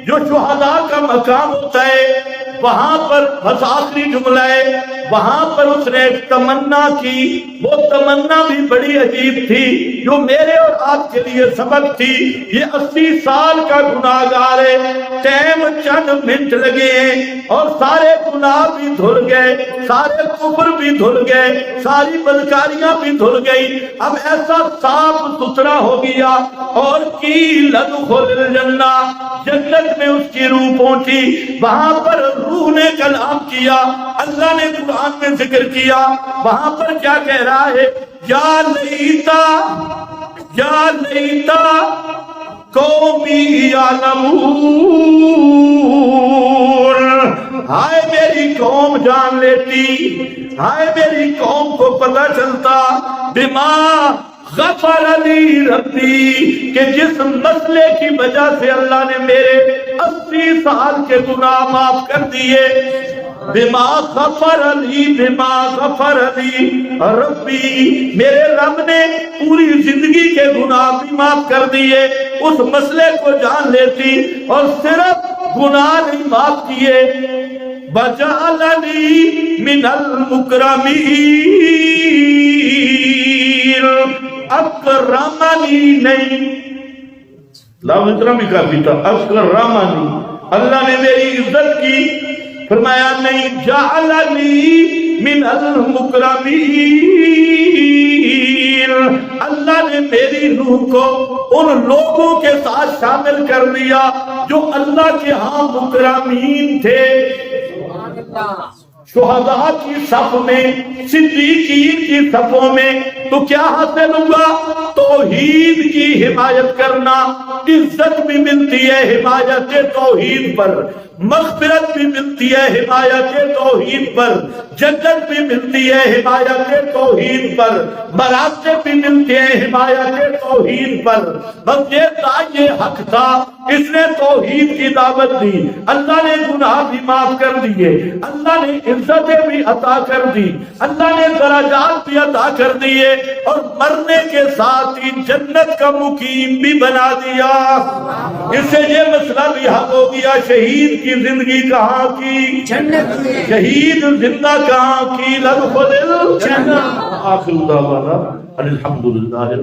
جو شہداء کا مقام ہوتا ہے، وہاں پر بس آخری جملہ ہے، وہاں پر اس نے ایک تمنا کی، وہ تمنا بھی بڑی عجیب تھی جو میرے اور آپ کے لیے سبق تھی۔ یہ 80 سال کا گناہگار ہے، ٹائم چند منٹ لگے ہیں اور سارے گناہ بھی دھل گئے، سارے کفر بھی دھل گئے، ساری بدکاریاں بھی دھل گئی، اب ایسا صاف ستھرا ہو گیا۔ اور کی لدخل الجنہ، جنت میں اس کی روح پہنچی، وہاں پر روح نے کلام کیا، اللہ نے قرآن میں ذکر کیا، وہاں پر کیا کہہ رہا ہے؟ یا لیتا قومی یعلمون، ہائے میری قوم جان لیتی، ہائے میری قوم کو پتہ چلتا، بما غفر علی ربی، کہ جس مسئلے کی وجہ سے اللہ نے میرے 80 سال کے گناہ معاف کر دیے، بما غفر علی ربی، میرے رب نے پوری زندگی کے گناہ بھی معاف کر دیے، اس مسئلے کو جان لیتی اور صرف گناہ نہیں معاف کیے، وجعلنی من المکرمین، اکرمنی نہیں، لفظ اکرمی کافی تھا، اکرمنی، اللہ نے میری عزت کی، فرمایا نہیں، جعلنی من المکرمین، اللہ نے میری روح کو ان لوگوں کے ساتھ شامل کر دیا جو اللہ کے ہاں مکرمین تھے، شہداء کی صف میں، صدیقین کی صفوں میں۔ تو کیا حاصل ہوا؟ توحید کی حمایت کرنا، عزت بھی ملتی ہے حمایت توحید پر، مغفرت بھی ملتی ہے حمایت توحید پر، جنت بھی ملتی ہے حمایت توحید پر، مراتب بھی ملتی ہے حمایت توحید پر۔ بس یہ تھا، یہ حق تھا، اس نے توحید کی دعوت دی، اللہ نے گناہ بھی معاف کر دیے، اللہ نے عزتیں بھی عطا کر دی، اللہ نے درجات بھی عطا کر دیے، اور مرنے کے ساتھ ہی جنت کا مقیم بھی بنا دیا۔ اس سے یہ مسئلہ بھی حل ہو گیا، شہید کی زندگی کہاں کی؟ جنت میں۔ شہید زندہ کہاں کی؟ لدخل الجنہ۔ آخر دعوانا الحمدللہ۔